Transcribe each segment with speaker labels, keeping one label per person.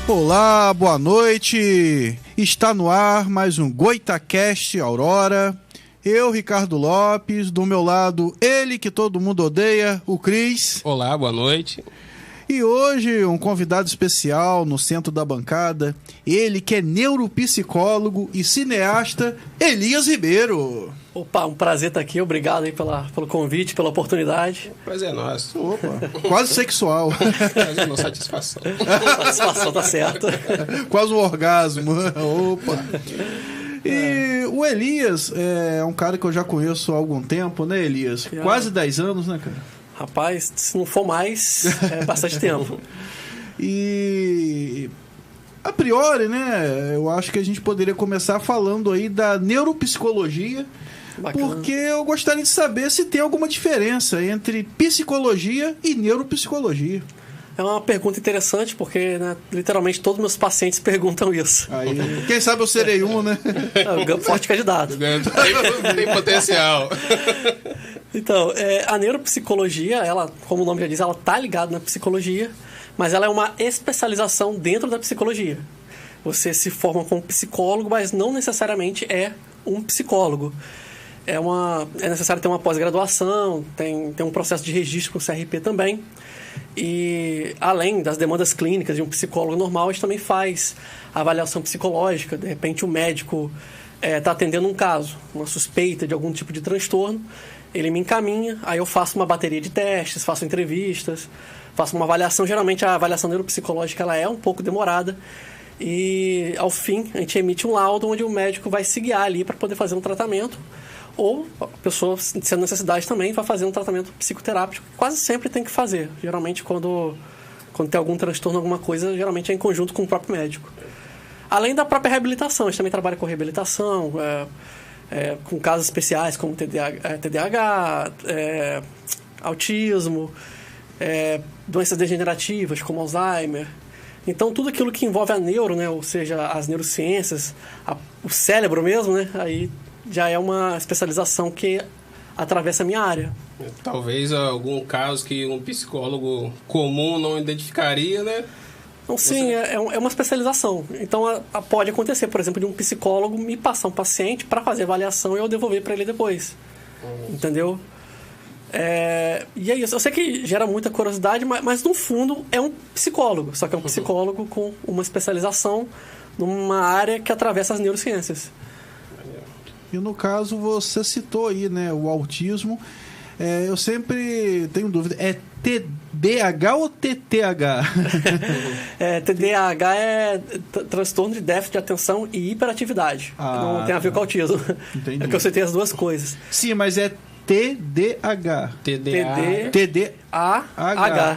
Speaker 1: Olá, boa noite. Está no ar mais um Goitacast Aurora. Eu, Ricardo Lopes, do meu lado, ele que todo mundo odeia, o Cris.
Speaker 2: Olá, boa noite.
Speaker 1: E hoje um convidado especial no centro da bancada, ele que é neuropsicólogo e cineasta, Elias Ribeiro.
Speaker 3: Opa, um prazer estar aqui, obrigado aí pelo convite, pela oportunidade.
Speaker 2: Prazer é nosso.
Speaker 1: Opa, quase sexual.
Speaker 2: Prazer não, satisfação.
Speaker 3: Satisfação, tá certo.
Speaker 1: Quase um orgasmo. Opa. E o Elias é um cara que eu já conheço há algum tempo, né, Elias? Quase 10 anos, né, cara?
Speaker 3: Rapaz, se não for mais, é bastante tempo.
Speaker 1: E a priori, né, eu acho que a gente poderia começar falando aí da neuropsicologia. Bacana. Porque eu gostaria de saber se tem alguma diferença entre psicologia e neuropsicologia.
Speaker 3: É uma pergunta interessante, porque né, literalmente todos os meus pacientes perguntam isso.
Speaker 1: Aí, quem sabe eu serei um, né?
Speaker 3: Forte candidato.
Speaker 2: Tem potencial.
Speaker 3: Então, a neuropsicologia, ela, como o nome já diz, ela está ligada na psicologia, mas ela é uma especialização dentro da psicologia. Você se forma como psicólogo, mas não necessariamente é um psicólogo. É necessário ter uma pós-graduação, tem um processo de registro com o CRP também. E além das demandas clínicas de um psicólogo normal, a gente também faz avaliação psicológica. De repente o médico está atendendo um caso, uma suspeita de algum tipo de transtorno, ele me encaminha, aí eu faço uma bateria de testes, faço entrevistas, faço uma avaliação. Geralmente a avaliação neuropsicológica ela é um pouco demorada e ao fim a gente emite um laudo onde o médico vai se guiar ali para poder fazer um tratamento. Ou a pessoa, sendo necessidade também, vai fazer um tratamento psicoterápico, que quase sempre tem que fazer. Geralmente, quando tem algum transtorno, alguma coisa, geralmente é em conjunto com o próprio médico. Além da própria reabilitação, a gente também trabalha com reabilitação, com casos especiais como TDAH, autismo, doenças degenerativas como Alzheimer. Então, tudo aquilo que envolve a neuro, né, ou seja, as neurociências, o cérebro mesmo, né, aí já é uma especialização que atravessa a minha área.
Speaker 2: Talvez algum caso que um psicólogo comum não identificaria, né?
Speaker 3: Não, sim, é uma especialização. Então, pode acontecer, por exemplo, de um psicólogo me passar um paciente para fazer avaliação e eu devolver para ele depois. Entendeu? E é isso. Eu sei que gera muita curiosidade, mas no fundo é um psicólogo. Só que é um psicólogo com uma especialização numa área que atravessa as neurociências.
Speaker 1: E no caso, você citou aí, né, o autismo. Eu sempre tenho dúvida, é TDAH ou TTH?
Speaker 3: TDAH é transtorno de déficit de atenção e hiperatividade. Não tem a ver com autismo.
Speaker 1: Entendi.
Speaker 3: É que eu citei as duas coisas.
Speaker 1: Sim, mas é TDAH.
Speaker 3: TDAH.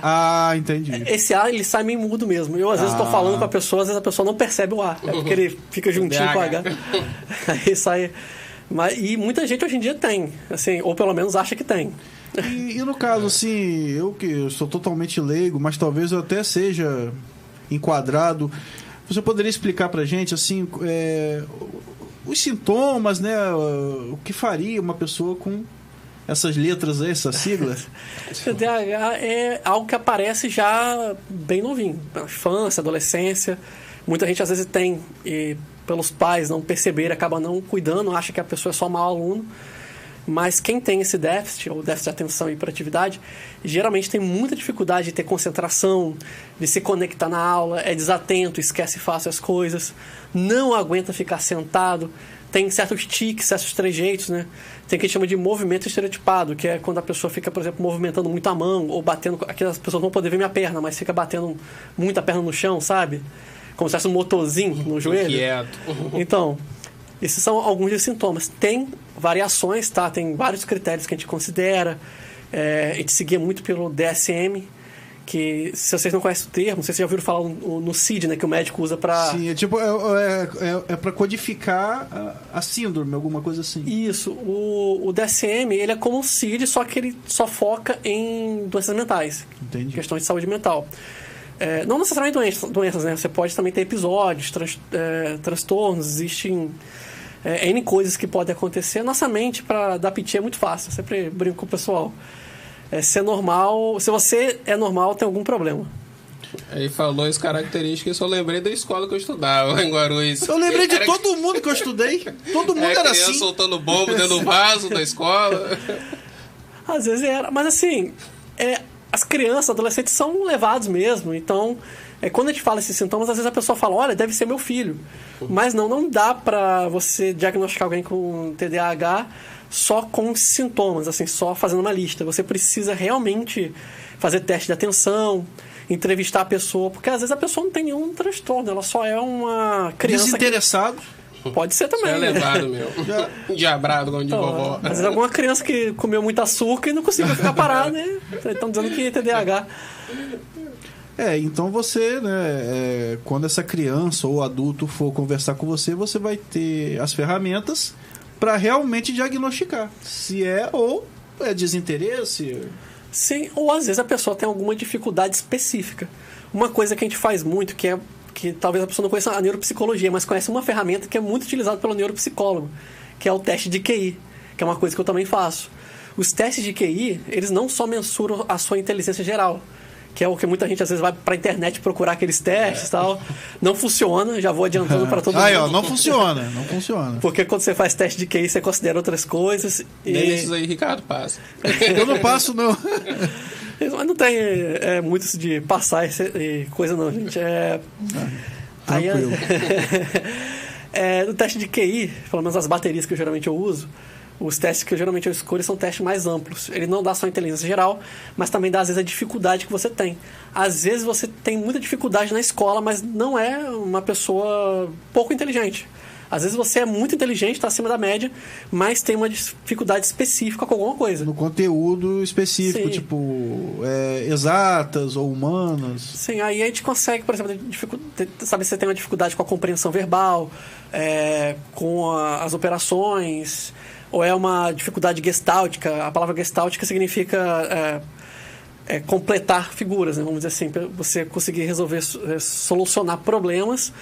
Speaker 1: Ah, entendi.
Speaker 3: Esse A, ele sai meio mudo mesmo. Eu, às vezes, estou falando com a pessoa, às vezes a pessoa não percebe o A. É porque ele fica juntinho com o H. Aí sai... E muita gente hoje em dia tem, assim, ou pelo menos acha que tem.
Speaker 1: E no caso, assim, eu que sou totalmente leigo, mas talvez eu até seja enquadrado, você poderia explicar pra gente, assim, os sintomas, né, o que faria uma pessoa com essas letras aí, essas siglas?
Speaker 3: TDAH é algo que aparece já bem novinho, na infância, adolescência. Muita gente às vezes tem, e pelos pais não perceberem, acaba não cuidando, acha que a pessoa é só mau aluno. Mas quem tem esse déficit, ou déficit de atenção e hiperatividade, geralmente tem muita dificuldade de ter concentração, de se conectar na aula, é desatento, esquece fácil as coisas, não aguenta ficar sentado, tem certos tiques, certos trejeitos, né? Tem o que a gente chama de movimento estereotipado, que é quando a pessoa fica, por exemplo, movimentando muito a mão, ou batendo, aqui as pessoas não vão poder ver minha perna, mas fica batendo muito a perna no chão, sabe? Como se fosse um motorzinho no joelho.
Speaker 2: Inquieto.
Speaker 3: Então, esses são alguns dos sintomas. Tem variações, tá? Tem vários critérios que a gente considera. A gente seguia muito pelo DSM, que, se vocês não conhecem o termo, não sei se vocês já ouviram falar no CID, né? Que o médico usa para...
Speaker 1: Sim, para codificar a síndrome, alguma coisa assim.
Speaker 3: Isso. O DSM, ele é como o CID, só que ele só foca em doenças mentais.
Speaker 1: Entendi.
Speaker 3: Questões de saúde mental. Não necessariamente doenças, né? Você pode também ter episódios, transtornos, existem N coisas que podem acontecer. Nossa mente, para dar piti, é muito fácil. Eu sempre brinco com o pessoal. Se você é normal, tem algum problema.
Speaker 2: Aí falou as características, eu só lembrei da escola que eu estudava em Guarulhos.
Speaker 1: Eu lembrei de todo mundo que eu estudei. Todo mundo era
Speaker 2: criança
Speaker 1: assim.
Speaker 2: soltando bomba dentro do vaso da escola.
Speaker 3: Às vezes era. Mas assim, as crianças, adolescentes são levados mesmo. Então, quando a gente fala esses sintomas, às vezes a pessoa fala, olha, deve ser meu filho. Mas não dá pra você diagnosticar alguém com TDAH só com sintomas, assim, só fazendo uma lista. Você precisa realmente fazer teste de atenção, entrevistar a pessoa, porque às vezes a pessoa não tem nenhum transtorno, ela só é uma criança...
Speaker 1: Desinteressado.
Speaker 3: Pode ser também.
Speaker 2: É levado mesmo. Diabrado, como de vovó.
Speaker 3: Às vezes alguma criança que comeu muito açúcar e não conseguiu ficar parada, né? Estão dizendo que é TDAH.
Speaker 1: Então você, né, quando essa criança ou adulto for conversar com você, você vai ter as ferramentas para realmente diagnosticar se é ou é desinteresse.
Speaker 3: Sim, ou às vezes a pessoa tem alguma dificuldade específica. Uma coisa que a gente faz muito, que talvez a pessoa não conheça a neuropsicologia, mas conhece uma ferramenta que é muito utilizada pelo neuropsicólogo, que é o teste de QI, que é uma coisa que eu também faço. Os testes de QI, eles não só mensuram a sua inteligência geral, que é o que muita gente às vezes vai pra internet procurar aqueles testes e tal. Não funciona, já vou adiantando para todo mundo.
Speaker 1: Aí, ó, não funciona.
Speaker 3: Porque quando você faz teste de QI, você considera outras coisas.
Speaker 2: Nem esses aí, Ricardo, passa.
Speaker 1: Eu não passo, não.
Speaker 3: Mas não tem muito de passar e coisa não, gente.
Speaker 1: Tranquilo.
Speaker 3: No teste de QI, pelo menos as baterias que eu uso, os testes que eu escolho são testes mais amplos. Ele não dá só a inteligência geral, mas também dá, às vezes, a dificuldade que você tem. Às vezes você tem muita dificuldade na escola, mas não é uma pessoa pouco inteligente. Às vezes você é muito inteligente, está acima da média, mas tem uma dificuldade específica com alguma coisa.
Speaker 1: No conteúdo específico,
Speaker 3: Sim.
Speaker 1: tipo exatas ou humanas.
Speaker 3: Sim, aí a gente consegue, por exemplo, saber se você tem uma dificuldade com a compreensão verbal, com as operações, ou é uma dificuldade gestáltica. A palavra gestáltica significa completar figuras, né? Vamos dizer assim, para você conseguir resolver, solucionar problemas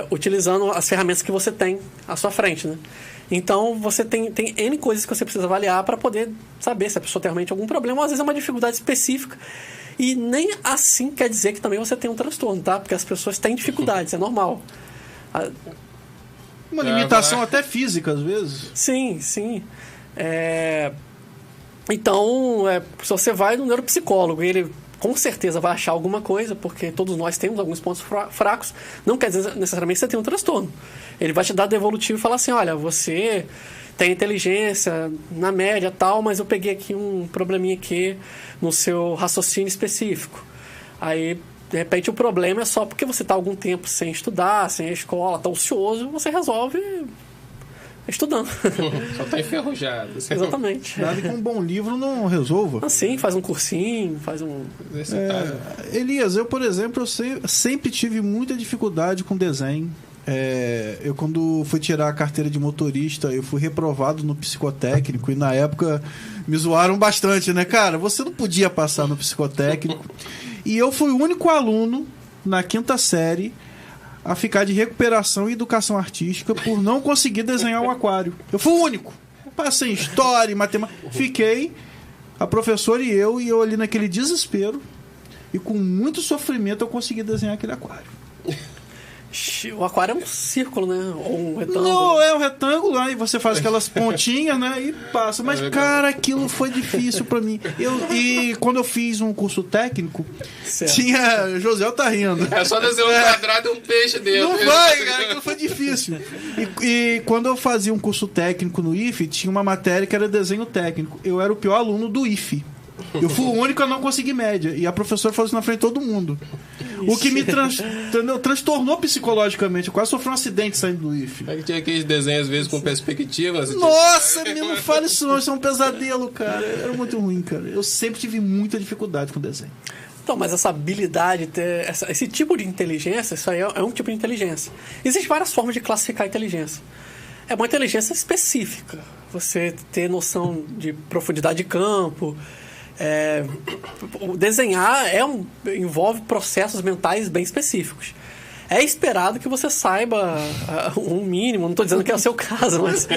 Speaker 3: utilizando as ferramentas que você tem à sua frente, né? Então, você tem N coisas que você precisa avaliar para poder saber se a pessoa tem realmente algum problema, ou às vezes é uma dificuldade específica. E nem assim quer dizer que também você tem um transtorno, tá? Porque as pessoas têm dificuldades, é normal.
Speaker 1: Uma limitação até física, às vezes.
Speaker 3: Sim. Então, se você vai no neuropsicólogo, ele com certeza vai achar alguma coisa, porque todos nós temos alguns pontos fracos, não quer dizer necessariamente que você tem um transtorno. Ele vai te dar devolutivo e falar assim, olha, você tem inteligência na média tal, mas eu peguei aqui um probleminha aqui no seu raciocínio específico. Aí, de repente, o problema é só porque você está algum tempo sem estudar, sem a escola, está ocioso, você resolve estudando.
Speaker 2: Só está enferrujado.
Speaker 3: Exatamente.
Speaker 1: Nada que um bom livro não resolva.
Speaker 3: Assim, faz um cursinho, faz um...
Speaker 1: Elias, eu, por exemplo, eu sempre tive muita dificuldade com desenho. Eu, quando fui tirar a carteira de motorista, eu fui reprovado no psicotécnico e, na época, me zoaram bastante, né? Cara, você não podia passar no psicotécnico. E eu fui o único aluno, na 5ª série, a ficar de recuperação e educação artística por não conseguir desenhar um aquário. Eu fui o único. Passei em história, matemática. Fiquei, a professora e eu ali naquele desespero, e com muito sofrimento eu consegui desenhar aquele aquário.
Speaker 3: O aquário é um círculo, né? Ou um retângulo.
Speaker 1: Não, é um retângulo, aí você faz aquelas pontinhas, né? E passa. Mas, cara, aquilo foi difícil pra mim. E quando eu fiz um curso técnico,
Speaker 3: certo.
Speaker 1: tinha... José tá rindo.
Speaker 2: É só desenhar um quadrado e um peixe dentro.
Speaker 1: Não vai, cara, aquilo foi difícil. E quando eu fazia um curso técnico no IFE, tinha uma matéria que era desenho técnico. Eu era o pior aluno do IFE. Eu fui o único a não conseguir média. E a professora falou isso na frente de todo mundo. O que me transtornou psicologicamente. Eu quase sofri um acidente saindo do IFE.
Speaker 2: Aí tinha aqueles desenhos, às vezes, com perspectiva.
Speaker 1: Nossa, não fale isso não. Isso é um pesadelo, cara. Era muito ruim, cara. Eu sempre tive muita dificuldade com desenho.
Speaker 3: Então, mas essa habilidade, esse tipo de inteligência, isso aí é um tipo de inteligência. Existem várias formas de classificar a inteligência. É uma inteligência específica. Você ter noção de profundidade de campo... desenhar envolve processos mentais bem específicos. É esperado que você saiba um mínimo, não estou dizendo que é o seu caso, mas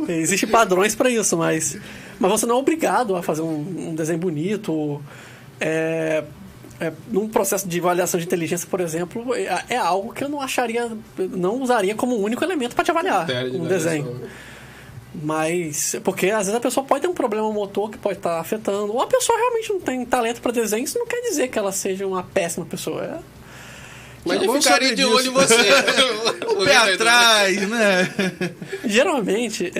Speaker 3: existem padrões para isso, mas você não é obrigado a fazer um desenho bonito. num processo de avaliação de inteligência, por exemplo, é algo que eu não usaria como único elemento para te avaliar um desenho. Mas, porque às vezes a pessoa pode ter um problema motor que pode estar afetando, ou a pessoa realmente não tem talento para desenho, isso não quer dizer que ela seja uma péssima pessoa.
Speaker 2: Mas eu ficaria de olho em você.
Speaker 1: O pé atrás, né?
Speaker 3: Geralmente,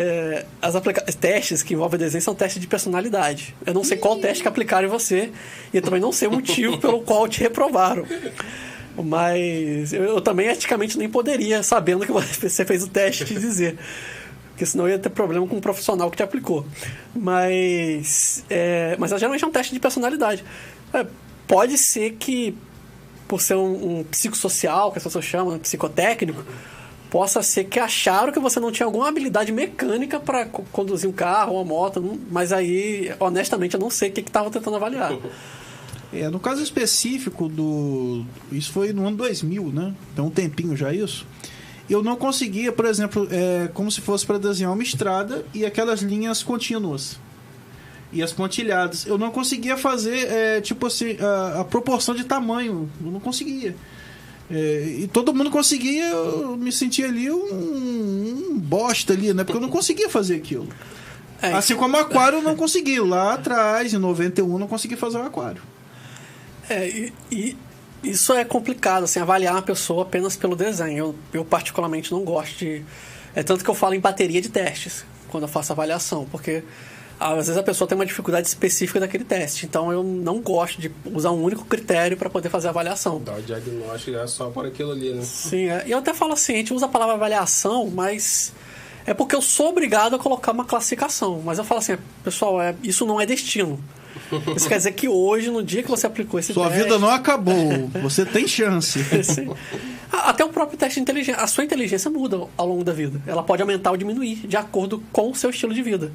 Speaker 3: testes que envolvem desenho são testes de personalidade. Eu não sei qual teste que aplicaram em você, e eu também não sei o motivo pelo qual te reprovaram. Mas eu também eticamente nem poderia, sabendo que você fez o teste, te dizer. Porque senão ia ter problema com o profissional que te aplicou. Mas geralmente é um teste de personalidade. Pode ser que, por ser um psicossocial, que as pessoas chamam, um psicotécnico, possa ser que acharam que você não tinha alguma habilidade mecânica para conduzir um carro ou uma moto, mas aí, honestamente, eu não sei o que estavam tentando avaliar.
Speaker 1: No caso específico isso foi no ano 2000, né? Então um tempinho já isso. Eu não conseguia, por exemplo, como se fosse para desenhar uma estrada e aquelas linhas contínuas e as pontilhadas. Eu não conseguia fazer, tipo assim, a proporção de tamanho. Eu não conseguia. E todo mundo conseguia, eu me sentia ali um bosta ali, né? Porque eu não conseguia fazer aquilo. Assim como o aquário eu não consegui. Lá atrás, em 91, eu não consegui fazer um aquário.
Speaker 3: Isso é complicado, assim, avaliar uma pessoa apenas pelo desenho. Eu particularmente não gosto de... tanto que eu falo em bateria de testes quando eu faço avaliação, porque às vezes a pessoa tem uma dificuldade específica daquele teste. Então eu não gosto de usar um único critério para poder fazer a avaliação.
Speaker 2: Dá o diagnóstico só por aquilo ali, né?
Speaker 3: Sim, e eu até falo assim, a gente usa a palavra avaliação, mas é porque eu sou obrigado a colocar uma classificação. Mas eu falo assim, pessoal, isso não é destino. Isso quer dizer que hoje, no dia que você aplicou esse
Speaker 1: teste... Sua vida não acabou. Você tem chance.
Speaker 3: Até o próprio teste de inteligência. A sua inteligência muda ao longo da vida. Ela pode aumentar ou diminuir de acordo com o seu estilo de vida.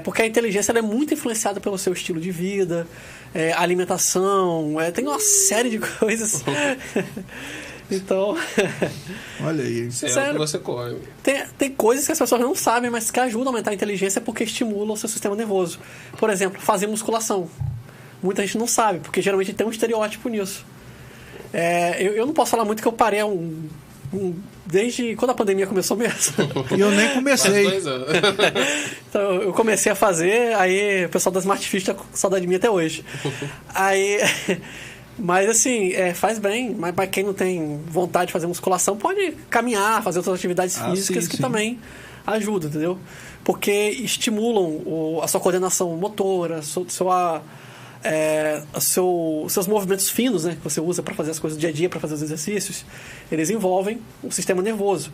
Speaker 3: Porque a inteligência ela é muito influenciada pelo seu estilo de vida, alimentação, tem uma série de coisas. Então...
Speaker 1: Olha aí.
Speaker 2: Sério, que você come.
Speaker 3: Tem coisas que as pessoas não sabem, mas que ajudam a aumentar a inteligência porque estimulam o seu sistema nervoso. Por exemplo, fazer musculação. Muita gente não sabe, porque geralmente tem um estereótipo nisso. Eu não posso falar muito que eu parei desde quando a pandemia começou mesmo.
Speaker 1: E eu nem comecei.
Speaker 3: Então, eu comecei a fazer, aí o pessoal da Smart Fit tá com saudade de mim até hoje. Aí... Mas assim, faz bem, mas para quem não tem vontade de fazer musculação, pode caminhar, fazer outras atividades físicas que também ajudam, entendeu? Porque estimulam a sua coordenação motora, seus movimentos finos, né, que você usa para fazer as coisas do dia a dia, para fazer os exercícios, eles envolvem o sistema nervoso.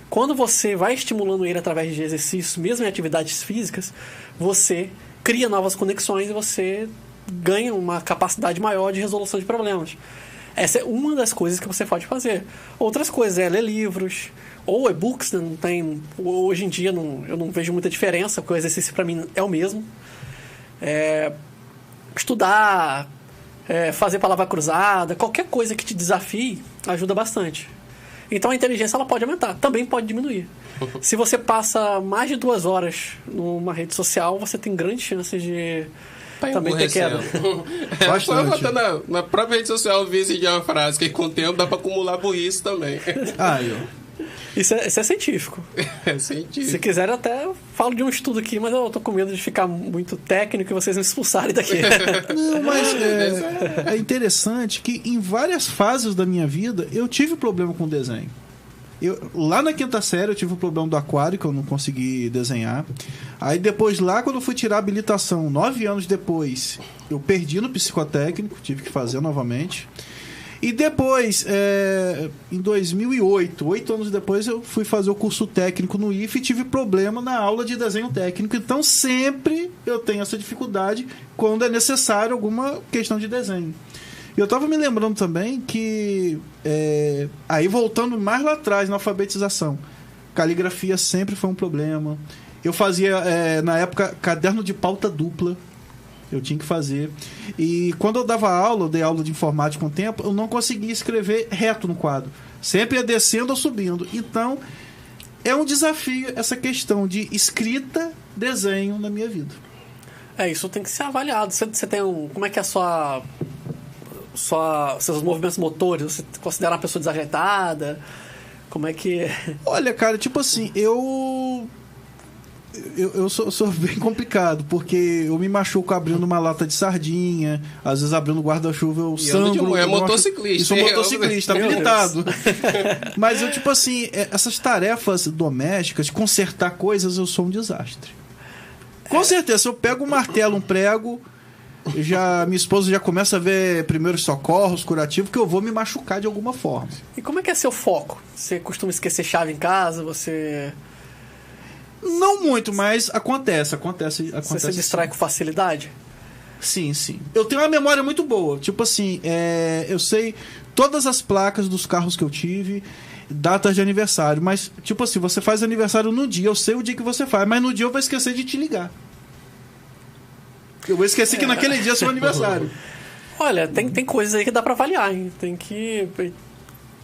Speaker 3: Quando você vai estimulando ele através de exercícios, mesmo em atividades físicas, você cria novas conexões e você ganha uma capacidade maior de resolução de problemas. Essa é uma das coisas que você pode fazer. Outras coisas ler livros ou e-books, né? Não tem, hoje em dia eu não vejo muita diferença, porque o exercício para mim é o mesmo. Estudar, fazer palavra cruzada, qualquer coisa que te desafie ajuda bastante. Então a inteligência ela pode aumentar, também pode diminuir. Se você passa mais de 2 horas numa rede social, você tem grandes chances de também ter queda.
Speaker 2: Só botando na própria rede social eu vi esse de uma frase que com o tempo dá para acumular burrice também.
Speaker 3: Isso é científico.
Speaker 2: É científico.
Speaker 3: Se quiser, até falo de um estudo aqui, mas eu tô com medo de ficar muito técnico e vocês me expulsarem daqui.
Speaker 1: Não, mas é interessante que em várias fases da minha vida eu tive problema com desenho. Lá na 5ª série eu tive o problema do aquário, que eu não consegui desenhar. Aí depois, lá quando eu fui tirar a habilitação, 9 anos depois, eu perdi no psicotécnico, tive que fazer novamente. E depois, em 2008, 8 anos depois, eu fui fazer o curso técnico no IFE e tive problema na aula de desenho técnico. Então sempre eu tenho essa dificuldade quando é necessário alguma questão de desenho. Eu estava me lembrando também que, aí voltando mais lá atrás na alfabetização, caligrafia sempre foi um problema. Eu fazia, na época, caderno de pauta dupla. Eu tinha que fazer. E quando eu dava aula, eu dei aula de informática com o tempo, eu não conseguia escrever reto no quadro. Sempre ia descendo ou subindo. Então, é um desafio essa questão de escrita, desenho na minha vida.
Speaker 3: Isso tem que ser avaliado. Você tem como é que é a sua... seus movimentos motores? Você considera uma pessoa desajeitada? Como é que...
Speaker 1: Olha, cara, tipo assim, eu sou bem complicado, porque eu me machuco abrindo uma lata de sardinha, às vezes abrindo guarda-chuva eu sangro.
Speaker 2: É motociclista.
Speaker 1: E sou motociclista, habilitado. Mas eu, tipo assim, essas tarefas domésticas, de consertar coisas, eu sou um desastre. Com certeza, se eu pego um martelo, um prego, minha esposa já começa a ver primeiros socorros, curativo, que eu vou me machucar de alguma forma.
Speaker 3: E como é que é seu foco? Você costuma esquecer chave em casa? Você
Speaker 1: Não muito, mas acontece.
Speaker 3: Você se distrai com facilidade?
Speaker 1: Sim. Eu tenho uma memória muito boa. Tipo assim, eu sei todas as placas dos carros que eu tive, datas de aniversário. Mas, tipo assim, você faz aniversário no dia, eu sei o dia que você faz, mas no dia eu vou esquecer de te ligar. Eu vou esquecer que naquele dia é seu aniversário.
Speaker 3: Olha, tem coisas aí que dá pra avaliar, hein? Tem que...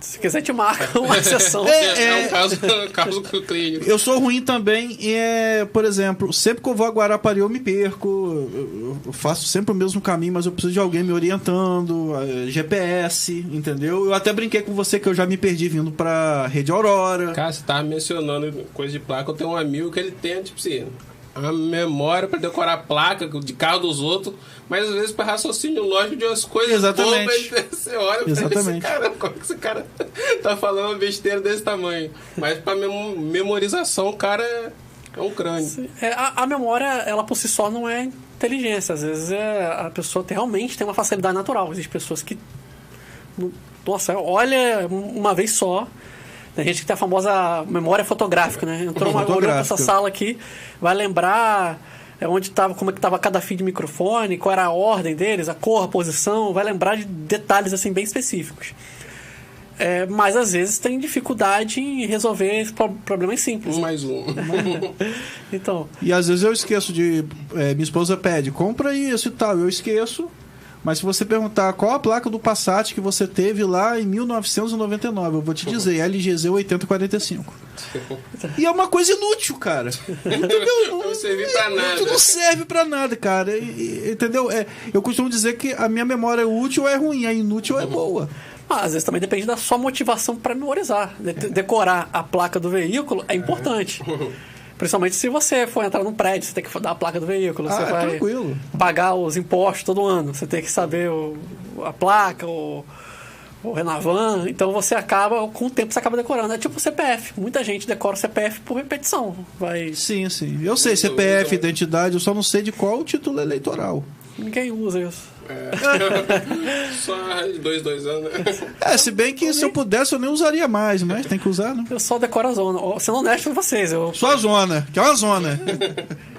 Speaker 3: Se quiser, te marca uma sessão.
Speaker 2: É um caso clínico.
Speaker 1: Eu sou ruim também por exemplo, sempre que eu vou a Guarapari eu me perco, eu faço sempre o mesmo caminho, mas eu preciso de alguém me orientando, GPS, entendeu? Eu até brinquei com você que eu já me perdi vindo pra Rede Aurora.
Speaker 2: Cara, você tava mencionando coisa de placa, eu tenho um amigo que ele tem, tipo assim, a memória pra decorar a placa de carro dos outros, mas às vezes para raciocínio lógico de umas coisas.
Speaker 1: Exatamente.
Speaker 2: Bobas, você olha e fala, como é que esse cara tá falando uma besteira desse tamanho? Mas pra memorização, o cara é um crânio.
Speaker 3: A memória, ela por si só não é inteligência. Às vezes a pessoa realmente tem uma facilidade natural. Existem pessoas que, nossa, olha uma vez só. Tem gente que tem a famosa memória fotográfica, né? Entrou olhou pra essa sala aqui, vai lembrar onde estava, como é que estava cada fio de microfone, qual era a ordem deles, a cor, a posição, vai lembrar de detalhes assim bem específicos. Mas às vezes tem dificuldade em resolver problemas simples.
Speaker 2: Mais um.
Speaker 3: Então.
Speaker 1: E às vezes eu esqueço minha esposa pede, compra isso e tal, eu esqueço. Mas se você perguntar qual a placa do Passat que você teve lá em 1999, eu vou te dizer, LGZ 8045. E é uma coisa inútil, cara. Entendeu?
Speaker 2: Não serve pra nada.
Speaker 1: Não serve pra nada, cara. Entendeu? Eu costumo dizer que a minha memória é útil ou é ruim, a inútil é boa.
Speaker 3: Mas às vezes também depende da sua motivação para memorizar. Decorar a placa do veículo é importante. Principalmente se você for entrar num prédio, você tem que dar a placa do veículo. Você vai
Speaker 1: tranquilo.
Speaker 3: Pagar os impostos todo ano. Você tem que saber a placa, o Renavan. Então você acaba, com o tempo, você acaba decorando. É tipo o CPF. Muita gente decora o CPF por repetição.
Speaker 1: Sim. Eu sei CPF, identidade, eu só não sei de qual o título eleitoral.
Speaker 3: Ninguém usa isso.
Speaker 2: Só 2 anos.
Speaker 1: Se bem que se eu pudesse eu nem usaria mais, mas tem que usar, né?
Speaker 3: Eu só decoro a zona. Sendo honesto com vocês.
Speaker 1: Só a zona, que é uma zona.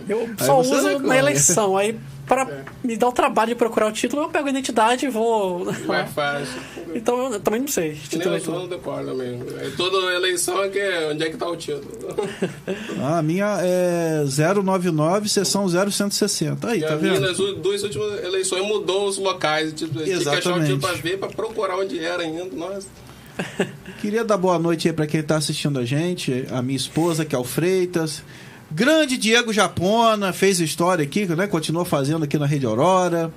Speaker 3: Eu só uso na eleição. Aí, para me dar o trabalho de procurar o título, eu pego a identidade e vou.
Speaker 2: Mais fácil.
Speaker 3: Então eu também não sei.
Speaker 2: Título eleitoral não decora também. Toda eleição onde é que tá o título.
Speaker 1: A minha é 099, seção 0160. Aí, tá vendo?
Speaker 2: Nas 2 últimas eleições mudou os locais. Tipo, tinha que achar o título pra ver, pra procurar onde era ainda. Nossa.
Speaker 1: Queria dar boa noite aí pra quem tá assistindo a gente. A minha esposa, que é o Freitas. Grande Diego Japona, fez história aqui, né? Continua fazendo aqui na Rede Aurora.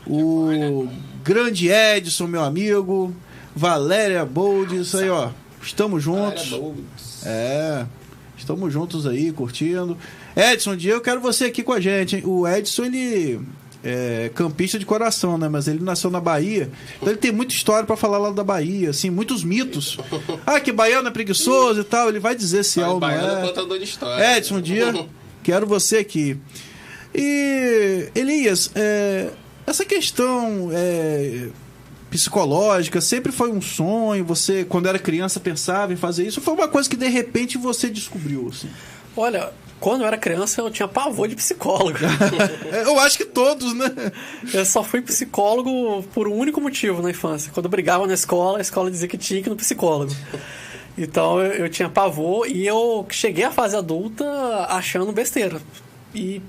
Speaker 1: O grande Edson, meu amigo. Valéria Boldes, aí, ó. Estamos juntos. Estamos juntos aí, curtindo. Edson, Diego, eu quero você aqui com a gente, hein? O Edson, ele é campista de coração, né? Mas ele nasceu na Bahia. Então ele tem muita história pra falar lá da Bahia, assim, muitos mitos. Que baiano é preguiçoso e tal. Ele vai dizer se é ou não é.
Speaker 2: Contador de história.
Speaker 1: Edson, quero você aqui. E, Elias, essa questão psicológica sempre foi um sonho? Você, quando era criança, pensava em fazer isso? Ou foi uma coisa que, de repente, você descobriu, assim?
Speaker 3: Olha, quando eu era criança, eu tinha pavor de psicólogo.
Speaker 1: Eu acho que todos, né?
Speaker 3: Eu só fui psicólogo por um único motivo na infância. Quando eu brigava na escola, a escola dizia que tinha que ir no psicólogo. Então eu tinha pavor e eu cheguei à fase adulta achando besteira. E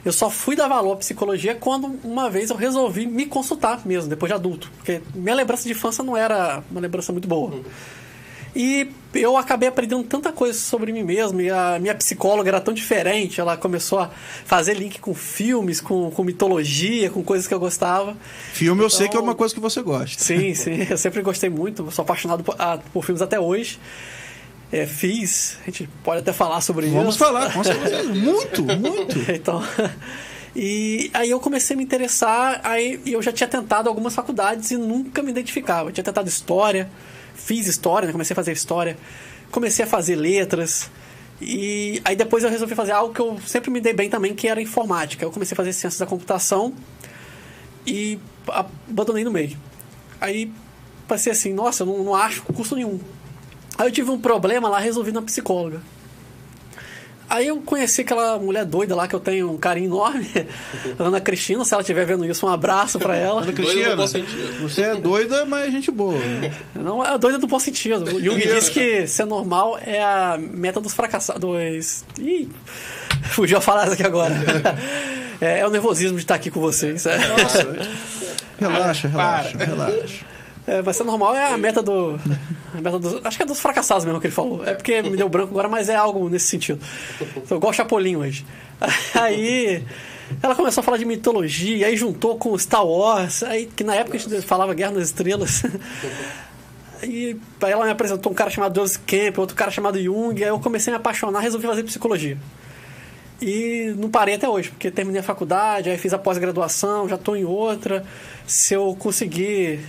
Speaker 3: eu só fui dar valor à psicologia quando uma vez eu resolvi me consultar mesmo, depois de adulto. Porque minha lembrança de infância não era uma lembrança muito boa. E eu acabei aprendendo tanta coisa sobre mim mesmo, e a minha psicóloga era tão diferente, ela começou a fazer link com filmes, com mitologia, com coisas que eu gostava.
Speaker 1: Filme eu sei que é uma coisa que você gosta.
Speaker 3: Sim, eu sempre gostei muito, sou apaixonado por filmes até hoje. A gente pode até falar sobre isso.
Speaker 1: Vamos falar, com certeza. Muito.
Speaker 3: Então, e aí eu comecei a me interessar, aí eu já tinha tentado algumas faculdades e nunca me identificava. Eu tinha tentado história, fiz história, né? Comecei a fazer história, comecei a fazer letras, e aí depois eu resolvi fazer algo que eu sempre me dei bem também, que era informática. Eu comecei a fazer ciências da computação e abandonei no meio. Aí passei assim, nossa, eu não acho curso nenhum. Aí eu tive um problema lá, resolvi na psicóloga. Aí eu conheci aquela mulher doida lá, que eu tenho um carinho enorme, Ana Cristina. Se ela estiver vendo isso, um abraço pra ela.
Speaker 1: Ana Cristina, você é doida, mas é gente boa.
Speaker 3: Não, é doida do bom sentido. O Jung diz que ser normal é a meta dos fracassados. Ih, fugiu a falar isso aqui agora. É o nervosismo de estar aqui com vocês.
Speaker 1: Nossa, relaxa.
Speaker 3: Vai ser normal, é a meta do. Acho que é dos fracassados mesmo que ele falou. É porque me deu branco agora, mas é algo nesse sentido. Eu gosto de Chapolin hoje. Aí ela começou a falar de mitologia, aí juntou com Star Wars, aí, que na época a gente falava Guerra nas Estrelas. E aí ela me apresentou um cara chamado Joseph Campbell, outro cara chamado Jung, aí eu comecei a me apaixonar, resolvi fazer psicologia. E não parei até hoje, porque terminei a faculdade, aí fiz a pós-graduação, já estou em outra. Se eu conseguir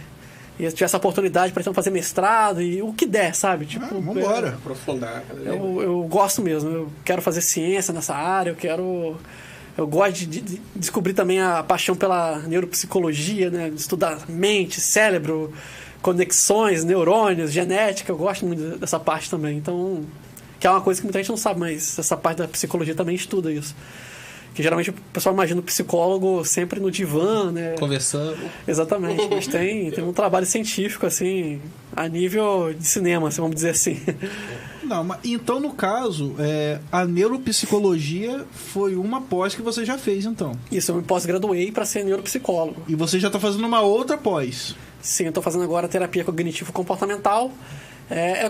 Speaker 3: e eu tiver essa oportunidade, pretendo fazer mestrado e o que der, sabe? Tipo,
Speaker 1: vamos embora.
Speaker 2: Aprofundar.
Speaker 3: Eu gosto mesmo, eu quero fazer ciência nessa área, eu gosto de descobrir também a paixão pela neuropsicologia, né? Estudar mente, cérebro, conexões, neurônios, genética, eu gosto muito dessa parte também. Então, que é uma coisa que muita gente não sabe, mas essa parte da psicologia também estuda isso. Que geralmente o pessoal imagina o psicólogo sempre no divã, né?
Speaker 2: Conversando.
Speaker 3: Exatamente, mas tem um trabalho científico, assim, a nível de cinema, vamos dizer assim.
Speaker 1: Não, mas então, no caso, a neuropsicologia foi uma pós que você já fez, então.
Speaker 3: Isso, eu me pós-graduei para ser neuropsicólogo.
Speaker 1: E você já está fazendo uma outra pós.
Speaker 3: Sim, eu estou fazendo agora terapia cognitivo-comportamental. É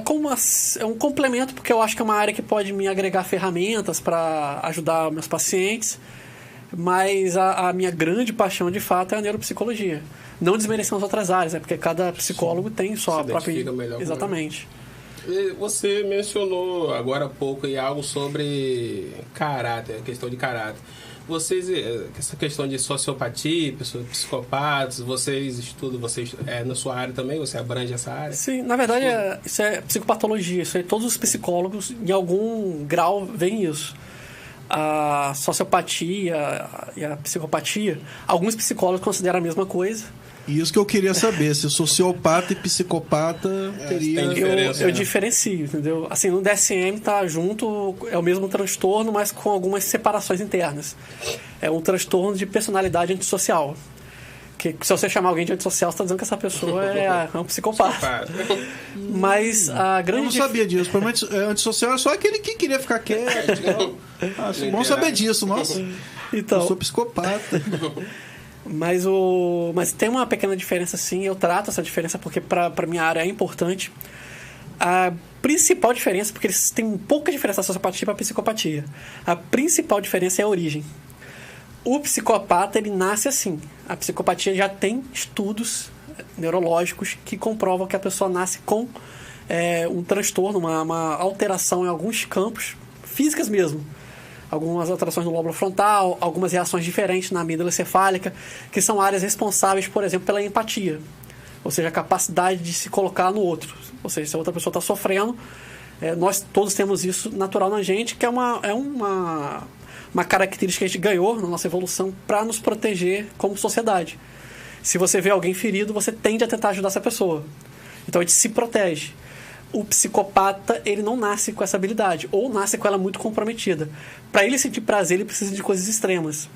Speaker 3: um complemento, porque eu acho que é uma área que pode me agregar ferramentas para ajudar meus pacientes, mas a minha grande paixão, de fato, é a neuropsicologia. Não desmerecendo as outras áreas, porque cada psicólogo tem sua própria...
Speaker 2: Melhor.
Speaker 3: Exatamente.
Speaker 2: Você mencionou agora há pouco aí algo sobre caráter, questão de caráter. Vocês, essa questão de sociopatia, psicopatas, vocês estudam, na sua área também, você abrange essa área?
Speaker 3: Sim, na verdade, isso é psicopatologia, isso aí, todos os psicólogos, em algum grau, veem isso. A sociopatia e a psicopatia, alguns psicólogos consideram a mesma coisa.
Speaker 1: Isso que eu queria saber, se sociopata e psicopata teria...
Speaker 3: Eu diferencio, entendeu? Assim, no DSM tá junto, é o mesmo transtorno, mas com algumas separações internas. É um transtorno de personalidade antissocial. Que se você chamar alguém de antissocial, você está dizendo que essa pessoa é um psicopata. Mas a grande...
Speaker 1: Eu não sabia disso. Provavelmente antissocial é só aquele que queria ficar quieto. Bom saber disso, nossa.
Speaker 3: Então,
Speaker 1: eu sou psicopata.
Speaker 3: Mas tem uma pequena diferença, sim. Eu trato essa diferença porque para minha área é importante. A principal diferença, porque eles têm pouca diferença da sociopatia para a psicopatia. A principal diferença é a origem. O psicopata, ele nasce assim. A psicopatia já tem estudos neurológicos que comprovam que a pessoa nasce com um transtorno, uma alteração em alguns campos físicas mesmo. Algumas alterações no lóbulo frontal, algumas reações diferentes na amígdala cefálica, que são áreas responsáveis, por exemplo, pela empatia. Ou seja, a capacidade de se colocar no outro. Ou seja, se a outra pessoa está sofrendo, nós todos temos isso natural na gente, que é uma característica que a gente ganhou na nossa evolução para nos proteger como sociedade. Se você vê alguém ferido, você tende a tentar ajudar essa pessoa. Então a gente se protege. O psicopata, ele não nasce com essa habilidade, ou nasce com ela muito comprometida. Para ele sentir prazer, ele precisa de coisas extremas.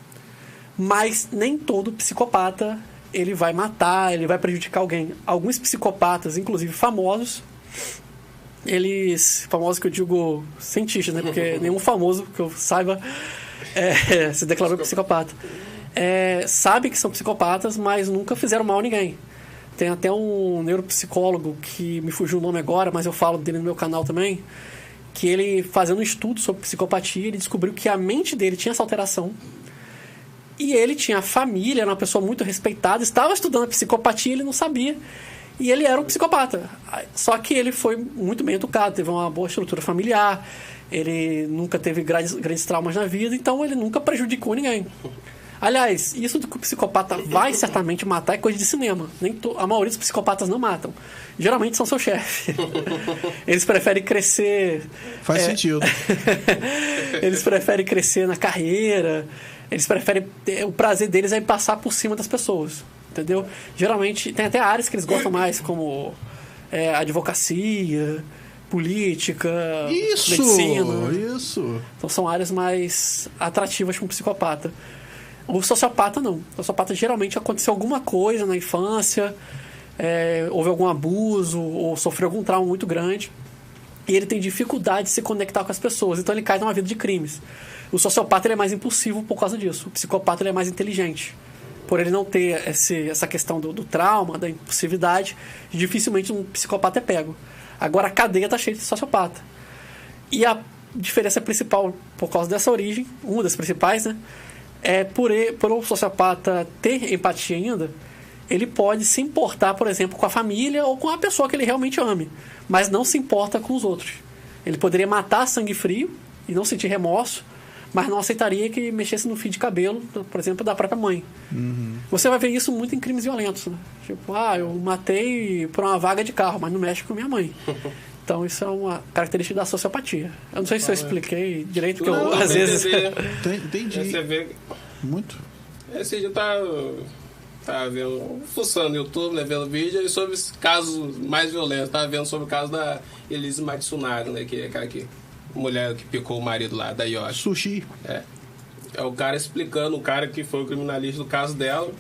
Speaker 3: Mas nem todo psicopata ele vai matar, ele vai prejudicar alguém. Alguns psicopatas, inclusive famosos, famosos que eu digo cientistas, né? Porque nenhum famoso que eu saiba se declarou psicopata. Sabe que são psicopatas, mas nunca fizeram mal a ninguém. Tem até um neuropsicólogo que me fugiu o nome agora, mas eu falo dele no meu canal também, que ele, fazendo um estudo sobre psicopatia, ele descobriu que a mente dele tinha essa alteração. E ele tinha família, era uma pessoa muito respeitada, estava estudando a psicopatia e ele não sabia. E ele era um psicopata. Só que ele foi muito bem educado, teve uma boa estrutura familiar, ele nunca teve grandes traumas na vida, então ele nunca prejudicou ninguém. Aliás, isso do que o psicopata vai certamente matar é coisa de cinema. A maioria dos psicopatas não matam. Geralmente são seu chefe. Eles preferem crescer...
Speaker 1: Faz sentido.
Speaker 3: Eles preferem crescer na carreira. Eles preferem... O prazer deles é em passar por cima das pessoas. Entendeu? Geralmente, tem até áreas que eles gostam mais, como advocacia, política, medicina.
Speaker 1: Isso.
Speaker 3: Então são áreas mais atrativas para um psicopata. O sociopata não. O sociopata geralmente aconteceu alguma coisa na infância, houve algum abuso ou sofreu algum trauma muito grande e ele tem dificuldade de se conectar com as pessoas, então ele cai numa vida de crimes. O sociopata ele é mais impulsivo por causa disso. O psicopata ele é mais inteligente. Por ele não ter essa questão do trauma, da impulsividade, dificilmente um psicopata é pego. Agora a cadeia está cheia de sociopata. E a diferença principal por causa dessa origem, uma das principais, né? Por o sociopata ter empatia ainda, ele pode se importar, por exemplo, com a família ou com a pessoa que ele realmente ame, mas não se importa com os outros. Ele poderia matar a sangue frio e não sentir remorso, mas não aceitaria que mexesse no fio de cabelo, por exemplo, da própria mãe.
Speaker 1: Uhum.
Speaker 3: Você vai ver isso muito em crimes violentos, né? Tipo, eu matei por uma vaga de carro, mas não mexe com minha mãe. Então, isso é uma característica da sociopatia. Eu não sei se eu expliquei direito, que eu, às vezes...
Speaker 1: Entendi.
Speaker 2: Você vê...
Speaker 1: Muito.
Speaker 2: Esse já tá vendo, fuçando no YouTube, né, vendo vídeo e sobre os casos mais violentos. Tava vendo sobre o caso da Elise Matsunaga, né, que é aquela mulher que picou o marido lá, da Yoshi.
Speaker 1: Sushi.
Speaker 2: É o cara explicando, o cara que foi o criminalista do caso dela,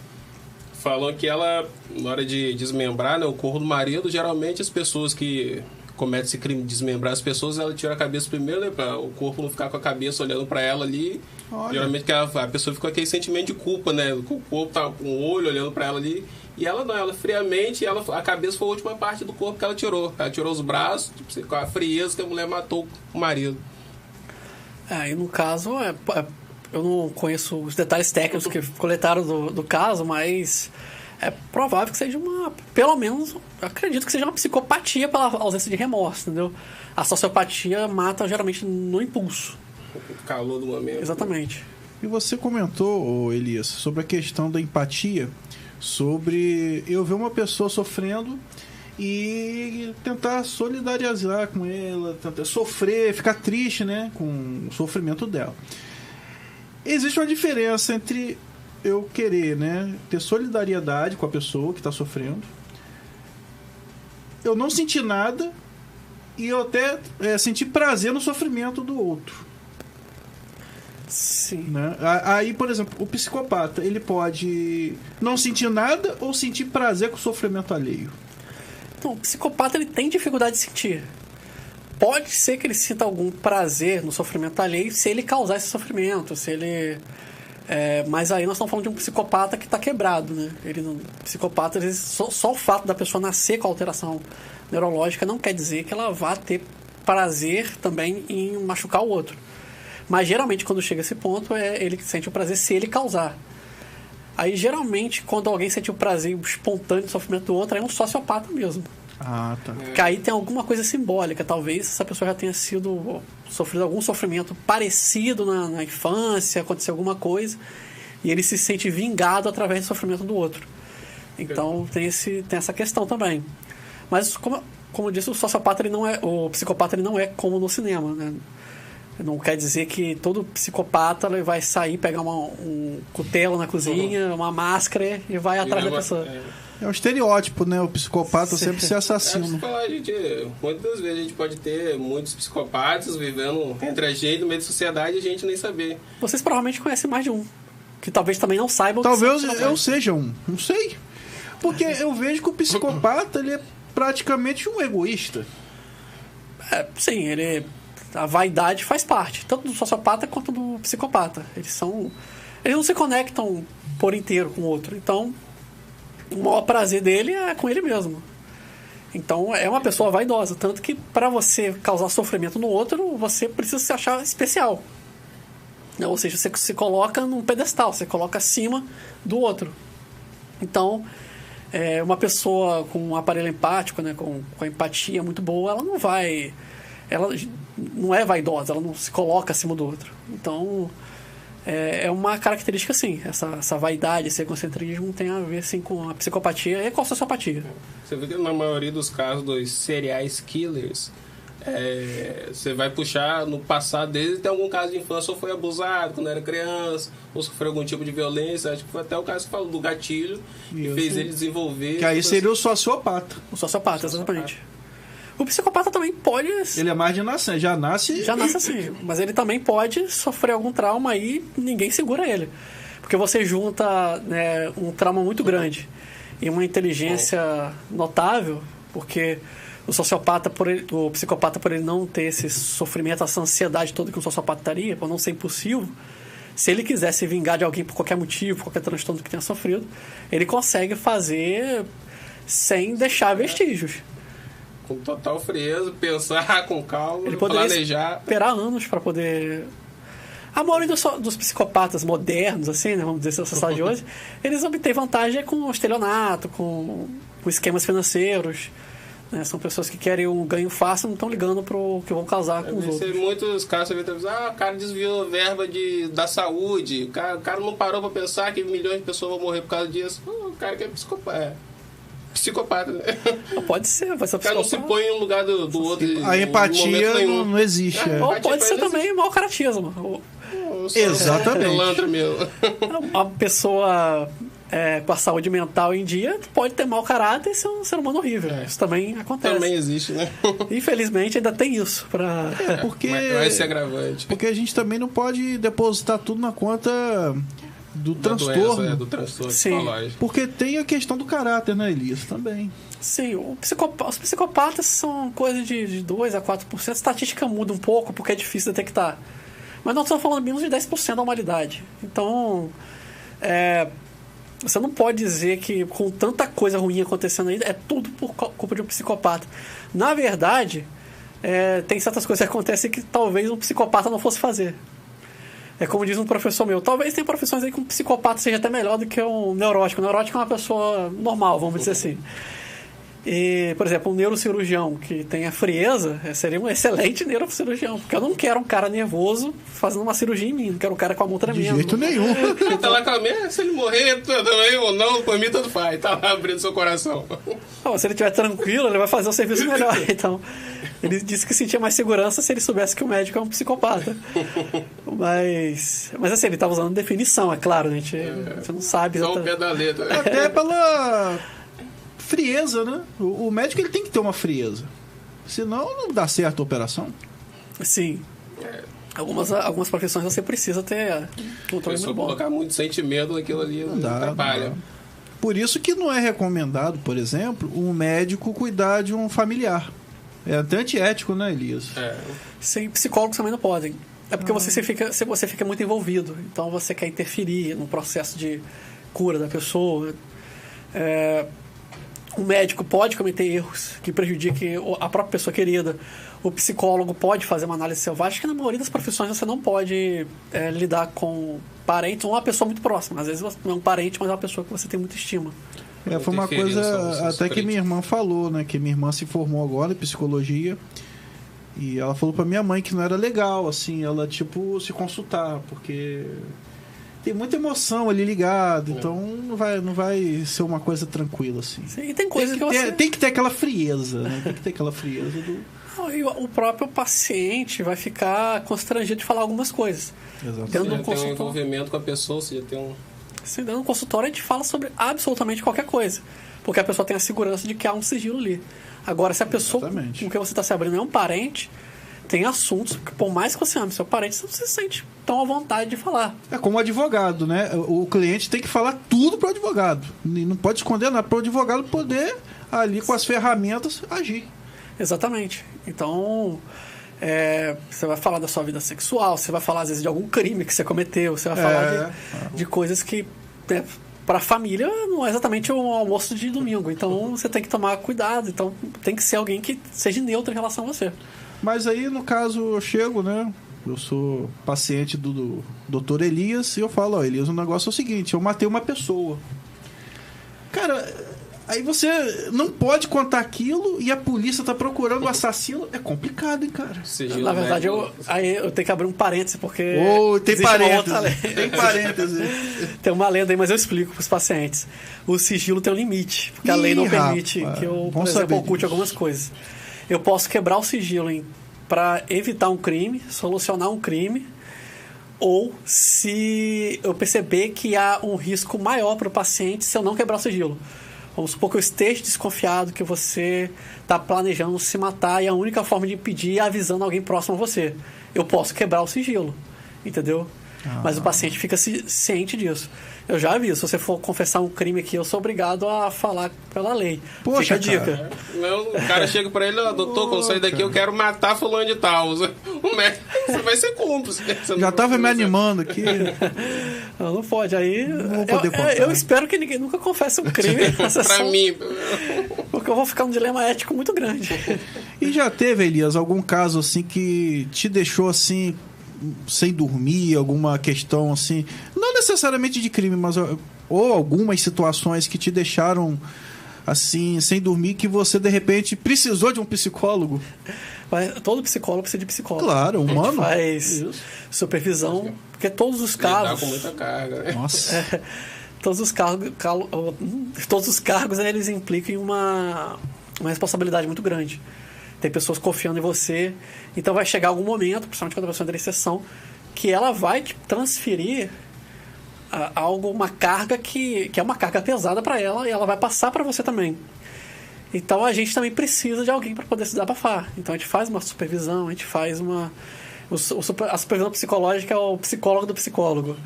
Speaker 2: falou que ela, na hora de desmembrar, né, o corpo do marido, geralmente as pessoas que comete esse crime de desmembrar as pessoas, ela tira a cabeça primeiro, né, para o corpo não ficar com a cabeça olhando para ela ali. Olha. Geralmente que a pessoa fica com aquele sentimento de culpa, né? O corpo tá com o olho olhando para ela ali. E ela não, ela friamente, a cabeça foi a última parte do corpo que ela tirou. Ela tirou os braços, tipo, com a frieza que a mulher matou o marido.
Speaker 3: E no caso, eu não conheço os detalhes técnicos que coletaram do caso, mas é provável que seja pelo menos, eu acredito que seja uma psicopatia pela ausência de remorso, entendeu? A sociopatia mata geralmente no impulso.
Speaker 2: O calor do momento.
Speaker 3: Exatamente.
Speaker 1: E você comentou, Elias, sobre a questão da empatia, sobre eu ver uma pessoa sofrendo e tentar solidarizar com ela, tentar sofrer, ficar triste, né, com o sofrimento dela. Existe uma diferença entre eu querer, né, ter solidariedade com a pessoa que está sofrendo, eu não sentir nada e eu até sentir prazer no sofrimento do outro.
Speaker 3: Sim.
Speaker 1: Né? Aí, por exemplo, o psicopata, ele pode não sentir nada ou sentir prazer com o sofrimento alheio?
Speaker 3: Então, o psicopata ele tem dificuldade de sentir. Pode ser que ele sinta algum prazer no sofrimento alheio se ele causar esse sofrimento, se ele... mas aí nós estamos falando de um psicopata que está quebrado, né? Psicopata, às vezes, só o fato da pessoa nascer com alteração neurológica não quer dizer que ela vá ter prazer também em machucar o outro. Mas geralmente quando chega a esse ponto ele que sente o prazer se ele causar. Aí geralmente quando alguém sente o prazer espontâneo do sofrimento do outro, é um sociopata mesmo.
Speaker 1: Ah, tá.
Speaker 3: Que aí tem alguma coisa simbólica. Talvez essa pessoa já tenha sofrido algum sofrimento parecido na infância, aconteceu alguma coisa, e ele se sente vingado através do sofrimento do outro. Então tem essa questão também. Mas como eu disse, o sociopata o psicopata ele não é como no cinema, né? Não quer dizer que todo psicopata ele vai sair, pegar um cutelo na cozinha, uma máscara e vai atrás da pessoa.
Speaker 1: É um estereótipo, né? O psicopata sempre ser assassino.
Speaker 2: Muitas vezes a gente pode ter muitos psicopatas vivendo entre a gente, no meio da sociedade, e a gente nem saber.
Speaker 3: Vocês provavelmente conhecem mais de um, que talvez também não saibam.
Speaker 1: Talvez eu seja um, não sei. Porque eu vejo que o psicopata ele é praticamente um egoísta.
Speaker 3: Sim, a vaidade faz parte, tanto do sociopata quanto do psicopata. Eles não se conectam por inteiro com o outro. Então, o maior prazer dele é com ele mesmo. Então, é uma pessoa vaidosa. Tanto que, para você causar sofrimento no outro, você precisa se achar especial. Ou seja, você se coloca num pedestal, você coloca acima do outro. Então, uma pessoa com um aparelho empático, né, com a empatia muito boa, ela não é vaidosa, ela não se coloca acima do outro. Então, é uma característica, sim. Essa vaidade, esse egocentrismo tem a ver, sim, com a psicopatia e com a sociopatia.
Speaker 2: Você vê que na maioria dos casos dos serial killers, você vai puxar no passado deles, tem algum caso de infância, ou foi abusado quando era criança, ou sofreu algum tipo de violência. Acho que foi até o caso que falou do gatilho, que fez ele desenvolver.
Speaker 1: Que aí seria o sociopata.
Speaker 3: O sociopata, exatamente. O psicopata também pode...
Speaker 1: Ele é mais de nascer, já nasce
Speaker 3: assim. Mas ele também pode sofrer algum trauma e ninguém segura ele. Porque você junta, né, um trauma muito grande e uma inteligência notável, porque o sociopata, o psicopata, por ele não ter esse sofrimento, essa ansiedade toda que um sociopata estaria, por não ser impulsivo, se ele quiser se vingar de alguém por qualquer motivo, por qualquer transtorno que tenha sofrido, ele consegue fazer sem deixar vestígios.
Speaker 2: Com total frieza, pensar com calma,
Speaker 3: ele poderia
Speaker 2: planejar.
Speaker 3: Esperar anos para poder... A maioria dos psicopatas modernos, assim, né, vamos dizer, essa sociedade de hoje, eles obtêm vantagem com estelionato, com esquemas financeiros. Né? São pessoas que querem um ganho fácil e não estão ligando para o que vão causar com os outros.
Speaker 2: Em muitos casos você vê o cara desviou verba da saúde, o cara não parou para pensar que milhões de pessoas vão morrer por causa disso. O cara que é psicopata, né?
Speaker 3: Pode ser, vai ser
Speaker 2: o cara não se põe em um lugar do outro.
Speaker 1: A empatia não existe.
Speaker 3: Ou pode ser também mau caratismo.
Speaker 1: Exatamente.
Speaker 3: Uma pessoa com a saúde mental em dia pode ter mau caráter e ser um ser humano horrível. Isso também acontece.
Speaker 2: Também existe, né?
Speaker 3: Infelizmente ainda tem isso.
Speaker 1: Porque
Speaker 2: vai ser agravante.
Speaker 1: Porque a gente também não pode depositar tudo na conta do transtorno.
Speaker 2: Do transtorno psicológico.
Speaker 1: Porque tem a questão do caráter, né, Elias? Também.
Speaker 3: Sim, os psicopatas são coisa de 2 a 4%. A estatística muda um pouco porque é difícil detectar. Mas nós estamos falando menos de 10% da humanidade. Então, você não pode dizer que com tanta coisa ruim acontecendo aí, é tudo por culpa de um psicopata. Na verdade, tem certas coisas que acontecem que talvez um psicopata não fosse fazer. É como diz um professor meu, talvez tenha profissões aí que um psicopata seja até melhor do que um neurótico. O neurótico é uma pessoa normal, vamos dizer assim. E, por exemplo, um neurocirurgião que tenha frieza seria um excelente neurocirurgião, porque eu não quero um cara nervoso fazendo uma cirurgia em mim, não quero um cara com a mão tremendo.
Speaker 1: De jeito nenhum.
Speaker 2: Tá lá com a minha, se ele morrer também ou não, por mim tanto faz, tá lá abrindo seu coração.
Speaker 3: Não, se ele estiver tranquilo, ele vai fazer um serviço melhor. Então, ele disse que sentia mais segurança se ele soubesse que o médico é um psicopata. Mas assim, ele estava usando definição, é claro, né? Você não sabe.
Speaker 2: Só um pé da letra.
Speaker 1: Até pela frieza, né? O médico ele tem que ter uma frieza. Senão não dá certo a operação.
Speaker 3: Sim. Algumas profissões você precisa ter controle muito bom.
Speaker 2: Colocar muito sentimento naquilo ali não atrapalha.
Speaker 1: Por isso que não é recomendado, por exemplo, um médico cuidar de um familiar. É até antiético, né, Elias?
Speaker 3: Sim, psicólogos também não podem. É porque você fica muito envolvido. Então você quer interferir no processo de cura da pessoa. O médico pode cometer erros que prejudiquem a própria pessoa querida. O psicólogo pode fazer uma análise selvagem, que na maioria das profissões você não pode lidar com parentes ou uma pessoa muito próxima. Às vezes não é um parente, mas é uma pessoa que você tem muita estima.
Speaker 1: Foi uma coisa até que minha irmã falou, né? Que minha irmã se formou agora em psicologia e ela falou pra minha mãe que não era legal, assim, ela, tipo, se consultar, porque tem muita emoção ali ligada, então não vai ser uma coisa tranquila, assim.
Speaker 3: Sim, e tem coisas que você...
Speaker 1: Tem que ter aquela frieza, né? Tem que ter aquela frieza do...
Speaker 3: E o próprio paciente vai ficar constrangido de falar algumas coisas.
Speaker 1: Exatamente.
Speaker 2: Você já tem um envolvimento com a pessoa, você já tem um...
Speaker 3: Sim, dentro do consultório a gente fala sobre absolutamente qualquer coisa, porque a pessoa tem a segurança de que há um sigilo ali. Agora, se a pessoa com quem você está se abrindo é um parente, tem assuntos que, por mais que você ame seu parente, você não se sente tão à vontade de falar.
Speaker 1: É como advogado, né? O cliente tem que falar tudo para o advogado. Não pode esconder nada, para o advogado poder, ali com as ferramentas, agir.
Speaker 3: Exatamente. Então, você vai falar da sua vida sexual, você vai falar, às vezes, de algum crime que você cometeu, você vai falar de coisas que para a família não é exatamente um almoço de domingo. Então você tem que tomar cuidado. Então tem que ser alguém que seja neutro em relação a você.
Speaker 1: Mas aí, no caso, eu chego, né? Eu sou paciente do Dr. Elias e eu falo, ó, Elias, o negócio é o seguinte, eu matei uma pessoa. Cara, aí você não pode contar aquilo e a polícia tá procurando o assassino. É complicado, hein, cara?
Speaker 2: Sigilo
Speaker 3: Na verdade,
Speaker 2: médico.
Speaker 3: aí eu tenho que abrir um parêntese, porque...
Speaker 1: Tem
Speaker 3: existe uma
Speaker 1: parênteses.
Speaker 3: outra lei.
Speaker 1: Tem parênteses.
Speaker 3: Tem uma lenda aí, mas eu explico para os pacientes. O sigilo tem um limite, porque a lei não permite
Speaker 1: rapaz,
Speaker 3: que eu, por
Speaker 1: bom
Speaker 3: exemplo,
Speaker 1: saber
Speaker 3: oculte
Speaker 1: disso.
Speaker 3: algumas coisas. Eu posso quebrar o sigilo para evitar um crime, solucionar um crime, ou se eu perceber que há um risco maior para o paciente se eu não quebrar o sigilo. Vamos supor que eu esteja desconfiado que você está planejando se matar e a única forma de impedir é avisando alguém próximo a você. Eu posso quebrar o sigilo, entendeu? Mas o paciente fica ciente disso. Eu já aviso, se você for confessar um crime aqui, eu sou obrigado a falar pela lei.
Speaker 1: Poxa,
Speaker 3: fica a dica.
Speaker 1: cara.
Speaker 2: Não, o cara chega pra ele, ó, doutor, quando eu sair daqui eu quero matar fulano de tal. O médico, você vai ser cúmplice.
Speaker 1: Já tava me animando aqui.
Speaker 3: Não pode. Aí
Speaker 1: Não vou poder contar.
Speaker 3: eu espero que ninguém nunca confesse um crime na
Speaker 2: Pra
Speaker 3: sessão,
Speaker 2: mim.
Speaker 3: porque eu vou ficar num dilema ético muito grande.
Speaker 1: E já teve, Elias, algum caso assim que te deixou assim sem dormir, alguma questão assim, não necessariamente de crime, mas ou algumas situações que te deixaram assim sem dormir, que você de repente precisou de um psicólogo?
Speaker 3: Mas todo psicólogo precisa de psicólogo.
Speaker 1: Claro, humano.
Speaker 3: A gente faz supervisão, porque todos os
Speaker 2: Lidar
Speaker 3: casos...
Speaker 2: com muita carga, né?
Speaker 1: Nossa.
Speaker 3: Todos os cargos, né, eles implicam em uma responsabilidade muito grande. Tem pessoas confiando em você. Então vai chegar algum momento, principalmente quando a pessoa entra em sessão, que ela vai te transferir uma carga que é uma carga pesada para ela e ela vai passar para você também. Então a gente também precisa de alguém para poder se desabafar. Então a gente faz uma supervisão, a gente faz a supervisão psicológica é o psicólogo do psicólogo.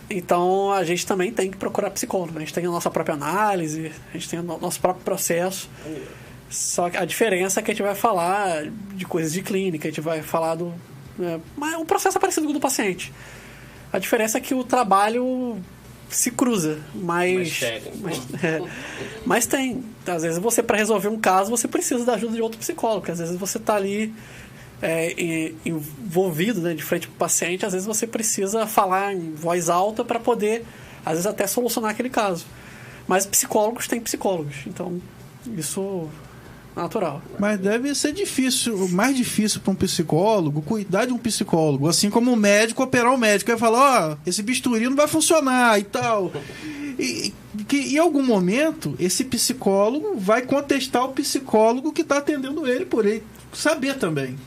Speaker 3: Então a gente também tem que procurar psicólogo. A gente tem a nossa própria análise, a gente tem o nosso próprio processo. Só que a diferença é que a gente vai falar de coisas de clínica, a gente vai falar mas um processo é parecido com o do paciente. A diferença é que o trabalho se cruza, mas tem. Às vezes você, para resolver um caso, você precisa da ajuda de outro psicólogo. Às vezes você está ali envolvido, né, de frente para o paciente, às vezes você precisa falar em voz alta para poder, às vezes, até solucionar aquele caso. Mas psicólogos têm psicólogos, então isso é natural.
Speaker 1: Mas deve ser difícil, mais difícil para um psicólogo cuidar de um psicólogo, assim como um médico operar um médico. Vai falar, ó, esse bisturi não vai funcionar e tal. E que em algum momento esse psicólogo vai contestar o psicólogo que está atendendo ele, por ele saber também.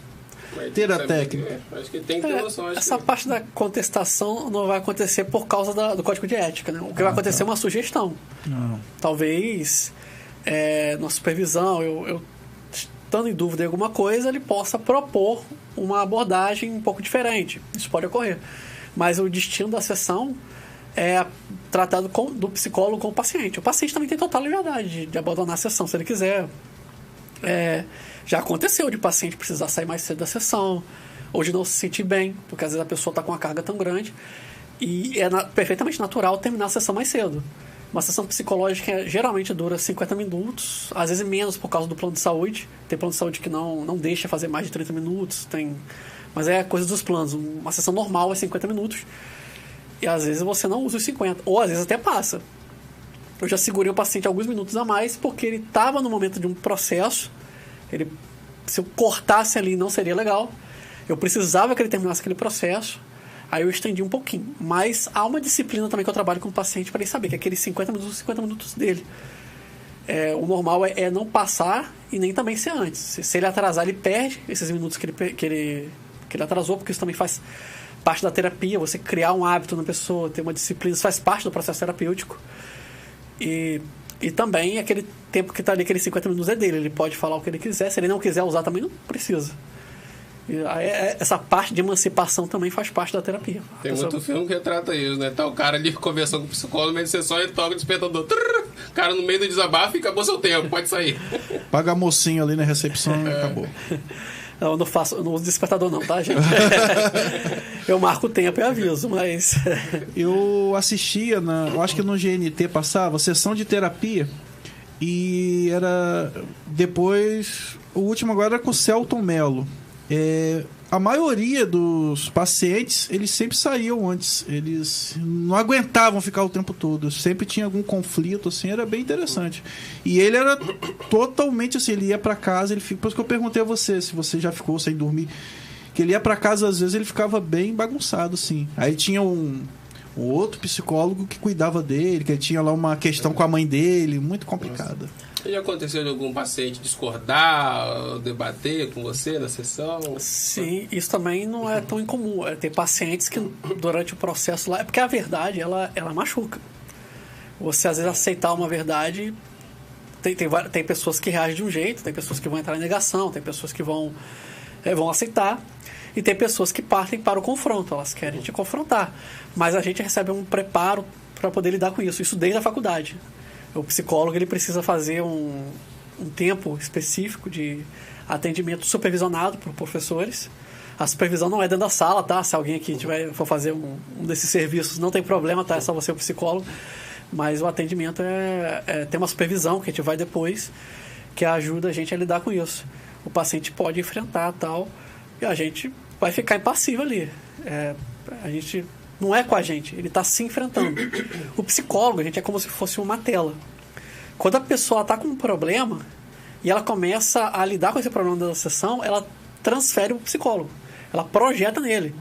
Speaker 1: Ter a técnica.
Speaker 2: Acho que tem que ter noção.
Speaker 3: Essa parte da contestação não vai acontecer por causa do código de ética, né? O que vai acontecer é uma sugestão.
Speaker 1: Não.
Speaker 3: Talvez na supervisão, eu estando em dúvida em alguma coisa, ele possa propor uma abordagem um pouco diferente. Isso pode ocorrer. Mas o destino da sessão é tratado do psicólogo com o paciente. O paciente também tem total liberdade de abandonar a sessão, se ele quiser. Já aconteceu de paciente precisar sair mais cedo da sessão, ou de não se sentir bem, porque às vezes a pessoa está com uma carga tão grande, e é perfeitamente natural terminar a sessão mais cedo. Uma sessão psicológica geralmente dura 50 minutos, às vezes menos por causa do plano de saúde. Tem plano de saúde que não deixa fazer mais de 30 minutos, mas é coisa dos planos. Uma sessão normal é 50 minutos, e às vezes você não usa os 50, ou às vezes até passa. Eu já segurei o paciente alguns minutos a mais, porque ele estava no momento de um processo. Se eu cortasse ali, não seria legal. Eu precisava que ele terminasse aquele processo. Aí eu estendi um pouquinho. Mas há uma disciplina também que eu trabalho com o paciente para ele saber que aqueles 50 minutos são 50 minutos dele. O normal é não passar e nem também ser antes. Se ele atrasar, ele perde esses minutos que ele atrasou, porque isso também faz parte da terapia. Você criar um hábito na pessoa, ter uma disciplina, isso faz parte do processo terapêutico. E também aquele tempo que está ali, aqueles 50 minutos é dele. Ele pode falar o que ele quiser. Se ele não quiser usar, também não precisa. Essa parte de emancipação também faz parte da terapia.
Speaker 2: Tem muito filme que retrata isso, né? Tá o cara ali conversando com o psicólogo, no meio de sessão, ele toca o despertador. O cara no meio do desabafo e acabou seu tempo, pode sair.
Speaker 1: Paga a mocinha ali na recepção e acabou.
Speaker 3: Não, eu não uso despertador não, tá, gente? Eu marco o tempo e aviso, mas...
Speaker 1: Eu assistia, eu acho que no GNT passava, sessão de terapia, e era... Depois, o último agora era com o Celton Mello. A maioria dos pacientes, eles sempre saíam antes. Eles não aguentavam ficar o tempo todo. Sempre tinha algum conflito, assim, era bem interessante. E ele era totalmente assim, ele ia pra casa, por isso que eu perguntei a você, se você já ficou sem dormir. Que ele ia pra casa, às vezes, ele ficava bem bagunçado, assim. Aí tinha um outro psicólogo que cuidava dele, que ele tinha lá uma questão com a mãe dele, muito complicada.
Speaker 2: E já aconteceu de algum paciente discordar, debater com você na sessão?
Speaker 3: Sim, isso também não é tão incomum. Tem pacientes que durante o processo lá... É porque a verdade, ela machuca. Você, às vezes, aceitar uma verdade... Tem pessoas que reagem de um jeito, tem pessoas que vão entrar em negação, tem pessoas que vão aceitar, e tem pessoas que partem para o confronto, elas querem te confrontar. Mas a gente recebe um preparo para poder lidar com isso desde a faculdade. O psicólogo ele precisa fazer um tempo específico de atendimento supervisionado por professores. A supervisão não é dentro da sala, tá? Se alguém aqui for fazer um desses serviços, não tem problema, tá? É só você o psicólogo. Mas o atendimento tem uma supervisão que a gente vai depois, que ajuda a gente a lidar com isso. O paciente pode enfrentar tal, e a gente vai ficar impassível ali. A gente... Não é com a gente, ele está se enfrentando. O psicólogo, a gente é como se fosse uma tela. Quando a pessoa está com um problema e ela começa a lidar com esse problema da sessão, ela transfere para o psicólogo. Ela projeta nele.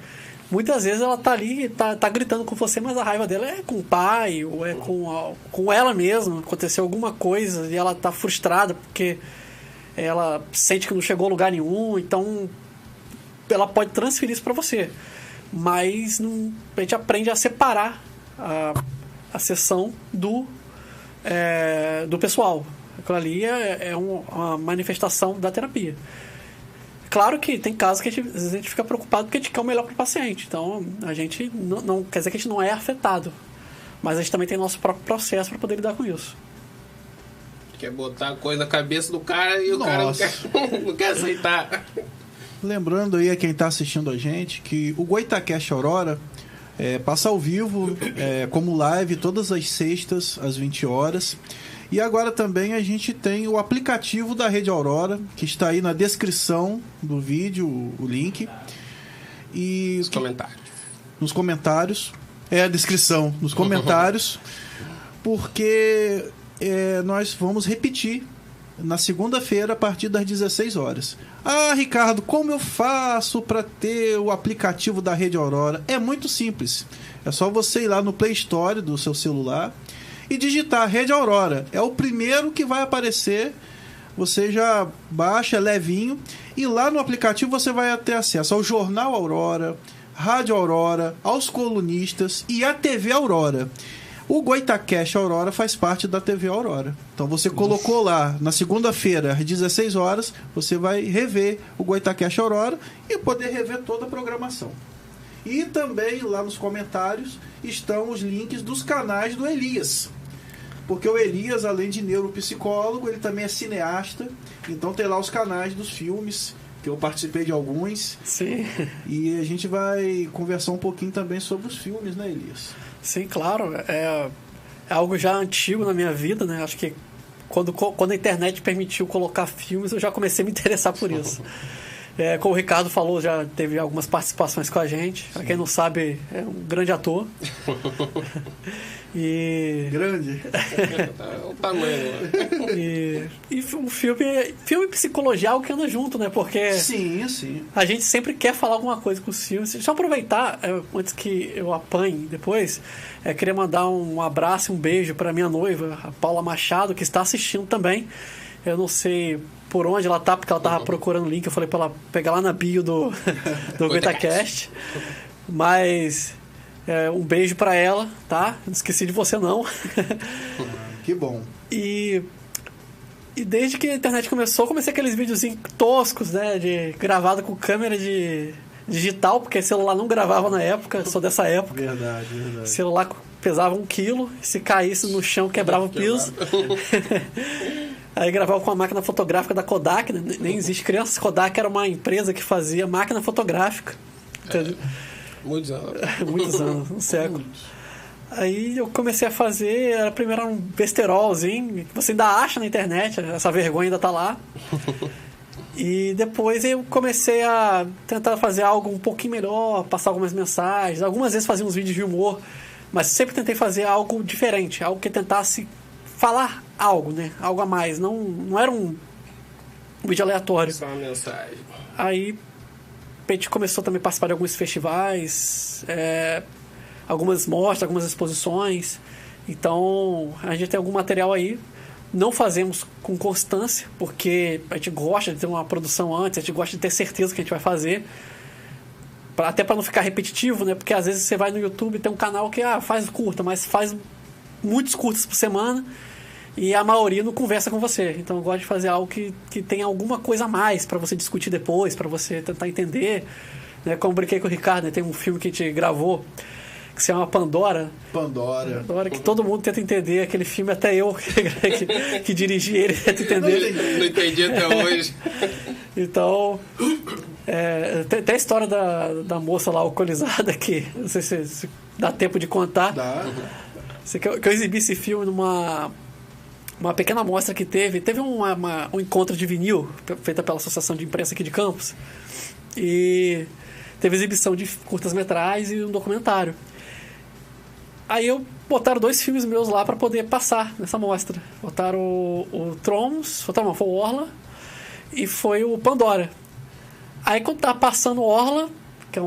Speaker 3: Muitas vezes ela está ali, tá gritando com você, mas a raiva dela é com o pai ou é com ela mesma. Aconteceu alguma coisa e ela está frustrada porque ela sente que não chegou a lugar nenhum. Então, ela pode transferir isso para você. Mas a gente aprende a separar a sessão do pessoal. Aquilo ali é uma manifestação da terapia. Claro que tem casos que às vezes a gente fica preocupado porque a gente quer o melhor para o paciente. Então, a gente não quer dizer que a gente não é afetado. Mas a gente também tem nosso próprio processo para poder lidar com isso.
Speaker 2: Quer botar a coisa na cabeça do cara e o cara não quer aceitar.
Speaker 1: Lembrando aí a quem está assistindo a gente que o Goitacast Aurora passa ao vivo como live todas as sextas às 20 horas. E agora também a gente tem o aplicativo da Rede Aurora, que está aí na descrição do vídeo, o link. E nos comentários. A descrição, nos comentários. Porque nós vamos repetir na segunda-feira, a partir das 16 horas. Ah, Ricardo, como eu faço para ter o aplicativo da Rede Aurora? É muito simples. É só você ir lá no Play Store do seu celular e digitar Rede Aurora. É o primeiro que vai aparecer. Você já baixa, é levinho. E lá no aplicativo você vai ter acesso ao Jornal Aurora, Rádio Aurora, aos colunistas e à TV Aurora. O Goitacast Aurora faz parte da TV Aurora. Então você colocou lá na segunda-feira, às 16 horas, você vai rever o Goitacast Aurora e poder rever toda a programação. E também lá nos comentários estão os links dos canais do Elias. Porque o Elias, além de neuropsicólogo, ele também é cineasta. Então tem lá os canais dos filmes, que eu participei de alguns.
Speaker 3: Sim.
Speaker 1: E a gente vai conversar um pouquinho também sobre os filmes, né, Elias?
Speaker 3: Sim, claro. É algo já antigo na minha vida, né? Acho que quando a internet permitiu colocar filmes, eu já comecei a me interessar por isso. Como o Ricardo falou, já teve algumas participações com a gente. Pra quem não sabe, é um grande ator.
Speaker 1: Grande.
Speaker 2: O tamanho.
Speaker 3: E o filme e psicologia é algo que anda junto, né? Porque
Speaker 1: sim.
Speaker 3: a gente sempre quer falar alguma coisa com os filmes. Deixa eu aproveitar, antes que eu apanhe depois, queria mandar um abraço e um beijo para minha noiva, a Paula Machado, que está assistindo também. Eu não sei por onde ela tá, porque ela tava procurando o link. Eu falei para ela pegar lá na bio do Goitacast. Mas um beijo para ela, tá? Não esqueci de você, não.
Speaker 1: Que bom.
Speaker 3: E desde que a internet começou, comecei aqueles videozinhos toscos, né? Gravado com câmera de digital, porque celular não gravava na época, sou dessa época.
Speaker 1: Verdade.
Speaker 3: Celular pesava 1 quilo, se caísse no chão quebrava o piso. Aí gravava com a máquina fotográfica da Kodak, né? Nem existe crianças. Kodak era uma empresa que fazia máquina fotográfica.
Speaker 2: Muitos anos.
Speaker 3: Muitos anos, um século. Aí eu comecei a fazer, primeiro era um besterolzinho, que você ainda acha na internet, essa vergonha ainda tá lá. E depois eu comecei a tentar fazer algo um pouquinho melhor, passar algumas mensagens. Algumas vezes fazia uns vídeos de humor, mas sempre tentei fazer algo diferente, algo que tentasse falar algo, né? Algo a mais. Não era um vídeo aleatório.
Speaker 2: Só uma mensagem.
Speaker 3: Aí a gente começou também a participar de alguns festivais, algumas mostras, algumas exposições. Então a gente tem algum material aí. Não fazemos com constância, porque a gente gosta de ter uma produção antes, a gente gosta de ter certeza que a gente vai fazer. Até para não ficar repetitivo, né? Porque às vezes você vai no YouTube e tem um canal que faz curta, mas faz muitos curtas por semana e a maioria não conversa com você. Então eu gosto de fazer algo que tenha alguma coisa a mais para você discutir depois, para você tentar entender. Né? Como eu brinquei com o Ricardo, né? Tem um filme que a gente gravou que se chama Pandora, que todo mundo tenta entender aquele filme, até eu que dirigi ele tenta entender.
Speaker 2: Não entendi até hoje.
Speaker 3: Então, tem a história da moça lá alcoolizada que não sei se dá tempo de contar.
Speaker 1: Dá.
Speaker 3: Que eu exibi esse filme numa pequena amostra que teve um encontro de vinil feita pela Associação de Imprensa aqui de Campos, e teve exibição de curtas-metragens e um documentário. Aí botaram 2 filmes meus lá para poder passar nessa mostra. Botaram o Tromos, foi o Orla, e foi o Pandora. Aí quando tá passando o Orla, que é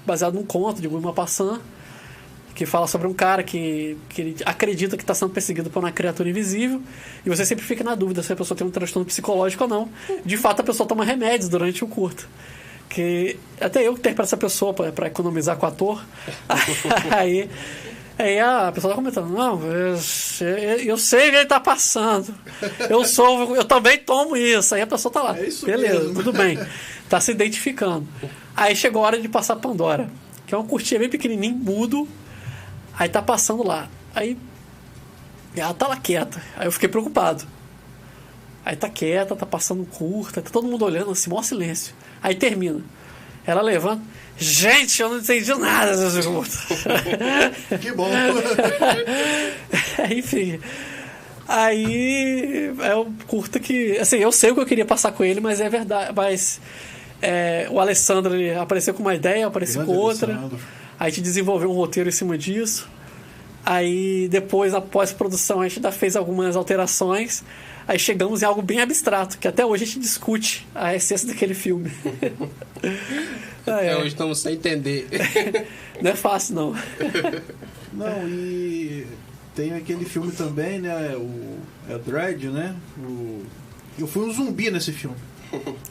Speaker 3: baseado num conto de Guy Maupassant, que fala sobre um cara que ele acredita que está sendo perseguido por uma criatura invisível, e você sempre fica na dúvida se a pessoa tem um transtorno psicológico ou não. De fato, a pessoa toma remédios durante o curto. Que até eu que interpreto essa pessoa para economizar com o ator. Aí a pessoa tá comentando, não, eu sei que ele tá passando. Eu também tomo isso. Aí a pessoa tá lá.
Speaker 1: É isso
Speaker 3: beleza,
Speaker 1: mesmo.
Speaker 3: tudo bem. Tá se identificando. Aí chegou a hora de passar Pandora, que é uma curtinha bem pequenininho, mudo. Aí tá passando lá. Aí ela tá lá quieta. Aí eu fiquei preocupado. Aí tá quieta, tá passando curta, tá todo mundo olhando assim, maior silêncio. Aí termina. Ela levanta. Gente, eu não entendi nada dessa curta.
Speaker 1: Que bom.
Speaker 3: Enfim. Aí é um curta que... Assim, eu sei o que eu queria passar com ele, mas é verdade. Mas o Alessandro ele apareceu com uma ideia, eu apareci com outra.
Speaker 1: Alessandro.
Speaker 3: Aí a gente desenvolveu um roteiro em cima disso. Aí depois, após a produção, a gente ainda fez algumas alterações. Aí chegamos em algo bem abstrato, que até hoje a gente discute a essência daquele filme.
Speaker 2: Até hoje estamos sem entender.
Speaker 3: Não é fácil, não.
Speaker 1: Não, e tem aquele filme também, né? É Dredd, né? Eu fui um zumbi nesse filme.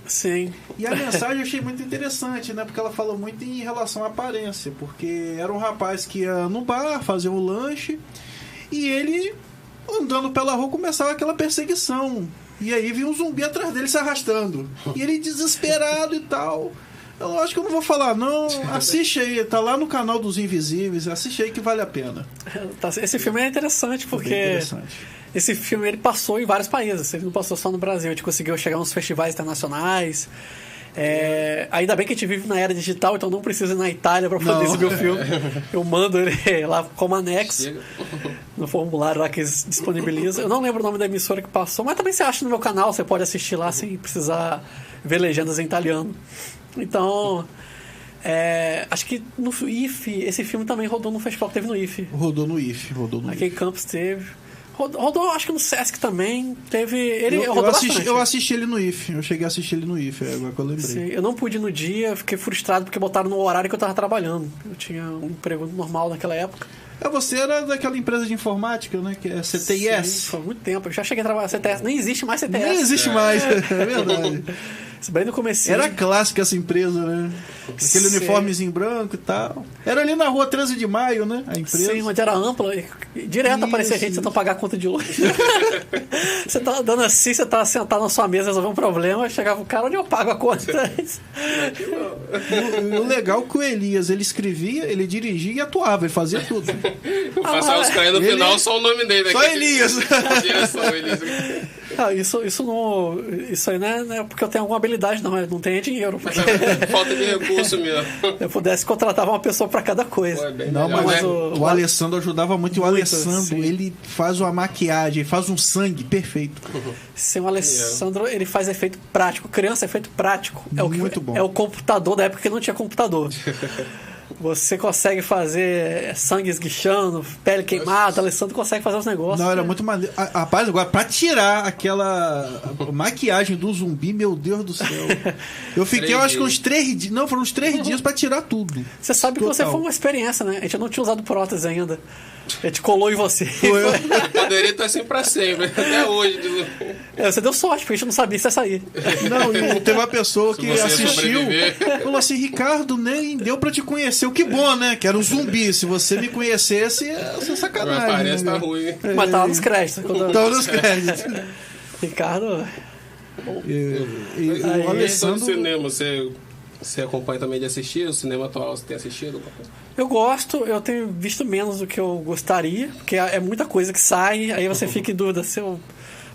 Speaker 3: Sim.
Speaker 1: E a mensagem eu achei muito interessante, né? Porque ela fala muito em relação à aparência. Porque era um rapaz que ia no bar fazer um lanche e ele, andando pela rua, começava aquela perseguição. E aí vinha um zumbi atrás dele se arrastando. E ele desesperado e tal. Eu acho que eu não vou falar, não. Assiste aí, tá lá no canal dos Invisíveis. Assiste aí que vale a pena.
Speaker 3: Esse filme é interessante porque...
Speaker 1: Bem interessante.
Speaker 3: Esse filme ele passou em vários países, ele não passou só no Brasil, a gente conseguiu chegar nos festivais internacionais. Ainda bem que a gente vive na era digital, então não precisa ir na Itália para poder exibir o filme. Eu mando ele lá como anexo no formulário lá que eles disponibilizam. Eu não lembro o nome da emissora que passou, mas também você acha no meu canal, você pode assistir lá sem precisar ver legendas em italiano. Então, acho que no IFE, esse filme também rodou no festival que teve no IFE.
Speaker 1: Rodou no IFE.
Speaker 3: Aqui em Campos teve. Rodou, acho que no Sesc também. Teve.
Speaker 1: Eu assisti ele no IFE. Eu cheguei a assistir ele no IFE, agora que eu lembrei.
Speaker 3: Sim, eu não pude ir no dia, fiquei frustrado porque botaram no horário que eu tava trabalhando. Eu tinha um emprego normal naquela época.
Speaker 1: Você era daquela empresa de informática, né? Que é CTIS.
Speaker 3: Sim, foi muito tempo. Eu já cheguei a trabalhar CTS. Nem existe mais CTS.
Speaker 1: Nem existe mais, é verdade.
Speaker 3: Bem no comecinho.
Speaker 1: Era clássica essa empresa, né? Aquele uniformezinho branco e tal. Era ali na rua 13 de Maio, né? A empresa.
Speaker 3: Sim, onde era ampla. Direto aparecia gente tentando pagar a conta de luz. Você tá andando assim, você tá sentado na sua mesa, resolver um problema, chegava o cara, onde eu pago a conta?
Speaker 1: O legal é que o Elias, ele escrevia, ele dirigia e atuava, ele fazia tudo.
Speaker 2: Passava os caras no final, só o nome dele.
Speaker 1: Só Elias.
Speaker 2: Direção, Elias.
Speaker 3: Ah, isso não. Isso aí não é porque eu tenho alguma habilidade, não tenho dinheiro. Porque
Speaker 2: Falta de recurso mesmo.
Speaker 3: eu pudesse contratar uma pessoa para cada coisa.
Speaker 2: Pô, é bem
Speaker 1: Não,
Speaker 2: melhor,
Speaker 1: mas
Speaker 2: né?
Speaker 1: o Alessandro ajudava muito. E o
Speaker 3: Muito,
Speaker 1: Alessandro,
Speaker 3: sim.
Speaker 1: ele faz uma maquiagem, faz um sangue perfeito.
Speaker 3: Sim, o Alessandro, ele faz efeito prático. Criança, efeito prático.
Speaker 1: Muito bom.
Speaker 3: É o computador da época que não tinha computador. Você consegue fazer sangue esguichando, pele queimada. Alessandro consegue fazer os negócios.
Speaker 1: Não, era muito maneiro. Rapaz, agora, pra tirar aquela maquiagem do zumbi, meu Deus do céu. Eu fiquei, eu acho que uns 3 dias. Não, foram uns 3 dias pra tirar tudo.
Speaker 3: Você sabe que você
Speaker 1: Total.
Speaker 3: foi uma experiência, né? A gente não tinha usado prótese ainda. A gente colou em você.
Speaker 1: Foi eu.
Speaker 2: Poderia estar assim pra sempre, até hoje.
Speaker 3: Você deu sorte, porque a gente não sabia se ia sair.
Speaker 1: Não, e teve uma pessoa que
Speaker 2: você
Speaker 1: assistiu,
Speaker 2: sobreviver.
Speaker 1: falou assim: Ricardo, nem deu pra te conhecer. O que bom, né? Que era um zumbi. Se você me conhecesse, ia ser
Speaker 2: A
Speaker 1: sacanagem.
Speaker 2: aparência
Speaker 1: né,
Speaker 2: tá
Speaker 1: cara?
Speaker 2: ruim, hein?
Speaker 3: Mas tava nos créditos. Quando...
Speaker 1: Então, nos créditos.
Speaker 3: Ricardo.
Speaker 1: E
Speaker 3: Aí,
Speaker 1: o
Speaker 2: Questão
Speaker 1: Alessandro.
Speaker 2: do cinema, você acompanha também de assistir? O cinema atual, você tem assistido?
Speaker 3: Eu gosto, eu tenho visto menos do que eu gostaria, porque é muita coisa que sai, aí você fica em dúvida se eu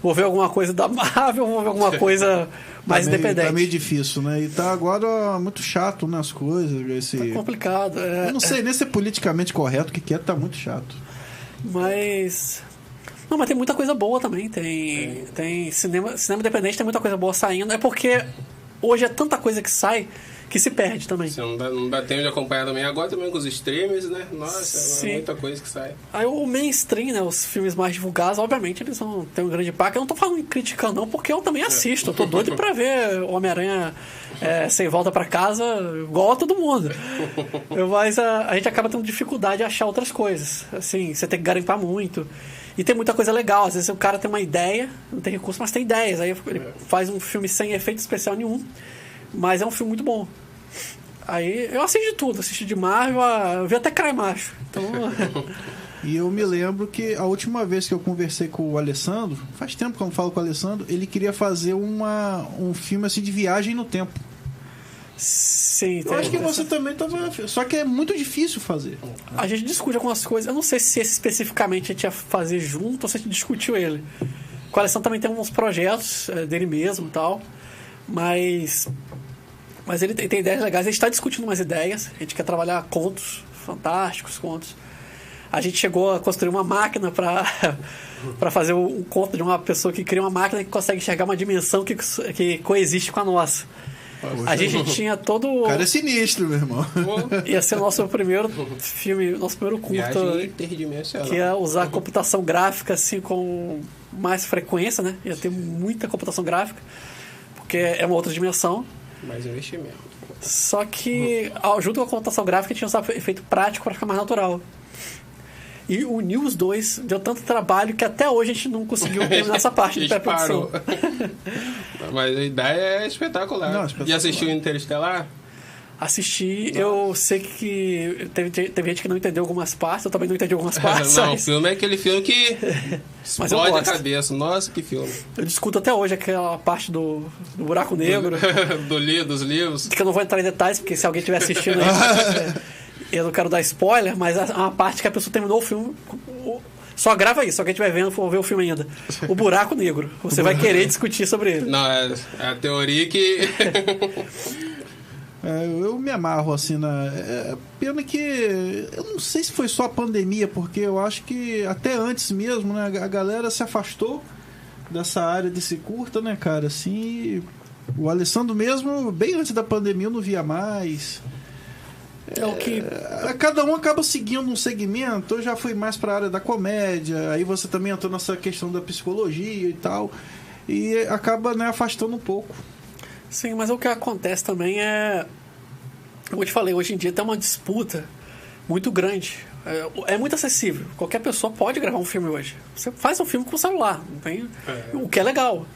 Speaker 3: vou ver alguma coisa da Marvel ou vou ver alguma coisa mais independente.
Speaker 1: Tá meio difícil, né? E tá agora muito chato, né? As coisas. Esse...
Speaker 3: Tá complicado.
Speaker 1: Eu não sei nem se é politicamente correto, o que é, tá muito chato.
Speaker 3: Mas. Não, mas tem muita coisa boa também. Tem cinema independente, tem muita coisa boa saindo. É porque hoje é tanta coisa que sai que se perde também.
Speaker 2: Você não dá tempo de acompanhar também. Agora também com os streamers, né? Nossa,
Speaker 3: Sim.
Speaker 2: é muita coisa que sai.
Speaker 3: Aí o mainstream, né, os filmes mais divulgados, obviamente eles vão ter um grande impacto. Eu não tô falando criticando não, porque eu também assisto. Eu tô doido pra ver o Homem-Aranha sem volta pra casa, igual a todo mundo. Mas a gente acaba tendo dificuldade de achar outras coisas. Assim, você tem que garimpar muito. E tem muita coisa legal. Às vezes o cara tem uma ideia, não tem recurso, mas tem ideias. Aí ele faz um filme sem efeito especial nenhum, mas é um filme muito bom. Aí eu assisto de tudo, assisti de Marvel, eu vi até Cry Macho. Então,
Speaker 1: E eu me lembro que a última vez que eu conversei com o Alessandro, faz tempo que eu não falo com o Alessandro, ele queria fazer um filme assim de viagem no tempo.
Speaker 3: sim,
Speaker 1: Eu acho que você também tava. Só que é muito difícil fazer.
Speaker 3: A gente discute algumas coisas. Eu não sei se esse especificamente a gente ia fazer junto ou se a gente discutiu ele. O Alessandro também tem uns projetos dele mesmo e tal. Mas ele tem ideias legais. A gente está discutindo umas ideias. A gente quer trabalhar contos fantásticos, contos. A gente chegou a construir uma máquina para fazer um conto de uma pessoa que cria uma máquina que consegue enxergar uma dimensão que coexiste com a nossa. A gente tinha todo.
Speaker 1: O cara é sinistro, meu irmão.
Speaker 3: Ia ser o nosso primeiro filme, nosso primeiro curta,
Speaker 2: Viagem interdimensional.
Speaker 3: que ia usar computação gráfica assim com mais frequência, né? Ia ter muita computação gráfica, porque é uma outra dimensão.
Speaker 2: Mais investimento.
Speaker 3: Só que, junto com a computação gráfica, tinha um efeito prático para ficar mais natural. E unir os dois deu tanto trabalho que até hoje a gente não conseguiu terminar essa parte de pré-produção.
Speaker 2: Mas a ideia é espetacular.
Speaker 1: Não, espetacular.
Speaker 2: E assistiu Interestelar?
Speaker 3: Assisti, eu sei que teve gente que não entendeu algumas partes, eu também não entendi algumas partes.
Speaker 2: Não, o
Speaker 3: mas
Speaker 2: filme é aquele filme que
Speaker 3: Mas eu
Speaker 2: explode a
Speaker 3: gosto.
Speaker 2: cabeça. Nossa, que filme.
Speaker 3: eu discuto até hoje aquela parte do buraco negro.
Speaker 2: Dos livros.
Speaker 3: Que eu não vou entrar em detalhes, porque se alguém estiver assistindo aí, eu não quero dar spoiler, mas é uma parte que a pessoa terminou o filme. Só grava isso, se alguém estiver vendo, for ver o filme ainda. O buraco negro. Você vai querer discutir sobre ele.
Speaker 2: Não, é a teoria que...
Speaker 1: Eu me amarro assim na. Pena que. Eu não sei se foi só a pandemia, porque eu acho que até antes mesmo, né? A galera se afastou dessa área desse curta, né, cara? Assim. O Alessandro mesmo, bem antes da pandemia, eu não via mais.
Speaker 3: É o que.
Speaker 1: Cada um acaba seguindo um segmento. Eu já fui mais para a área da comédia, aí você também entrou nessa questão da psicologia e tal, e acaba, né, afastando um pouco.
Speaker 3: Sim, mas o que acontece também é. Como eu te falei, hoje em dia tem uma disputa muito grande. É muito acessível. Qualquer pessoa pode gravar um filme hoje. Você faz um filme com o celular, não tem... o que é legal.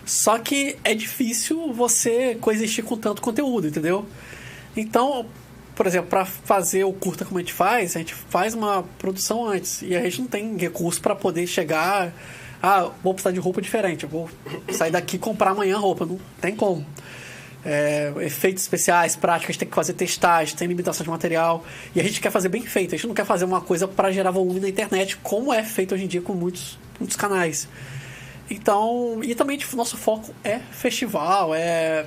Speaker 3: Só que é difícil você coexistir com tanto conteúdo, entendeu? Então, por exemplo, para fazer o curta como a gente faz uma produção antes. E a gente não tem recurso para poder chegar... vou precisar de roupa diferente. Eu vou sair daqui e comprar amanhã roupa. Não tem como. Efeitos especiais, práticas, tem que fazer testagem, tem limitação de material. E a gente quer fazer bem feito. A gente não quer fazer uma coisa para gerar volume na internet, como é feito hoje em dia com muitos canais. Então, e também tipo, nosso foco é festival, é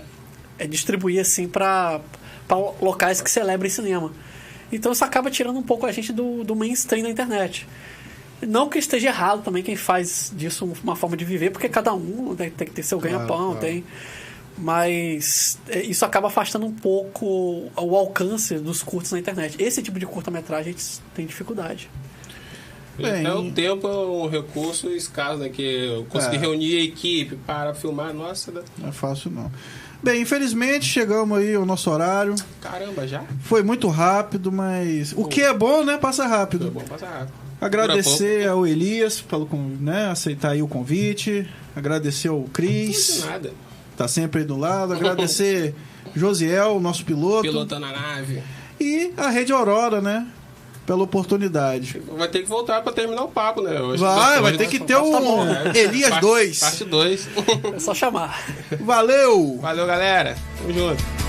Speaker 3: distribuir assim para locais que celebrem cinema. Então isso acaba tirando um pouco a gente do mainstream da internet. Não que esteja errado também quem faz disso uma forma de viver, porque cada um tem que ter seu ganha-pão,
Speaker 1: claro.
Speaker 3: Mas isso acaba afastando um pouco o alcance dos curtos na internet. Esse tipo de curta-metragem a gente tem dificuldade.
Speaker 2: Até o tempo é um recurso escasso, né? Que eu consegui reunir a equipe para filmar, nossa...
Speaker 1: Não é fácil, não. Bem, infelizmente chegamos aí ao nosso horário.
Speaker 2: Caramba, já?
Speaker 1: Foi muito rápido, mas o que é bom, né? Passa rápido.
Speaker 2: É bom passar rápido.
Speaker 1: Agradecer ao Elias pelo aceitar aí o convite. Agradecer ao Cris.
Speaker 2: Não nada.
Speaker 1: Tá sempre aí do lado. Agradecer Josiel, nosso piloto.
Speaker 2: Pilotando a nave.
Speaker 1: E a Rede Aurora, né? Pela oportunidade.
Speaker 2: Vai ter que voltar para terminar o papo, né?
Speaker 1: Vai ter que ter Elias 2.
Speaker 2: Parte 2.
Speaker 3: É só chamar.
Speaker 1: Valeu!
Speaker 2: Valeu, galera. Tamo junto.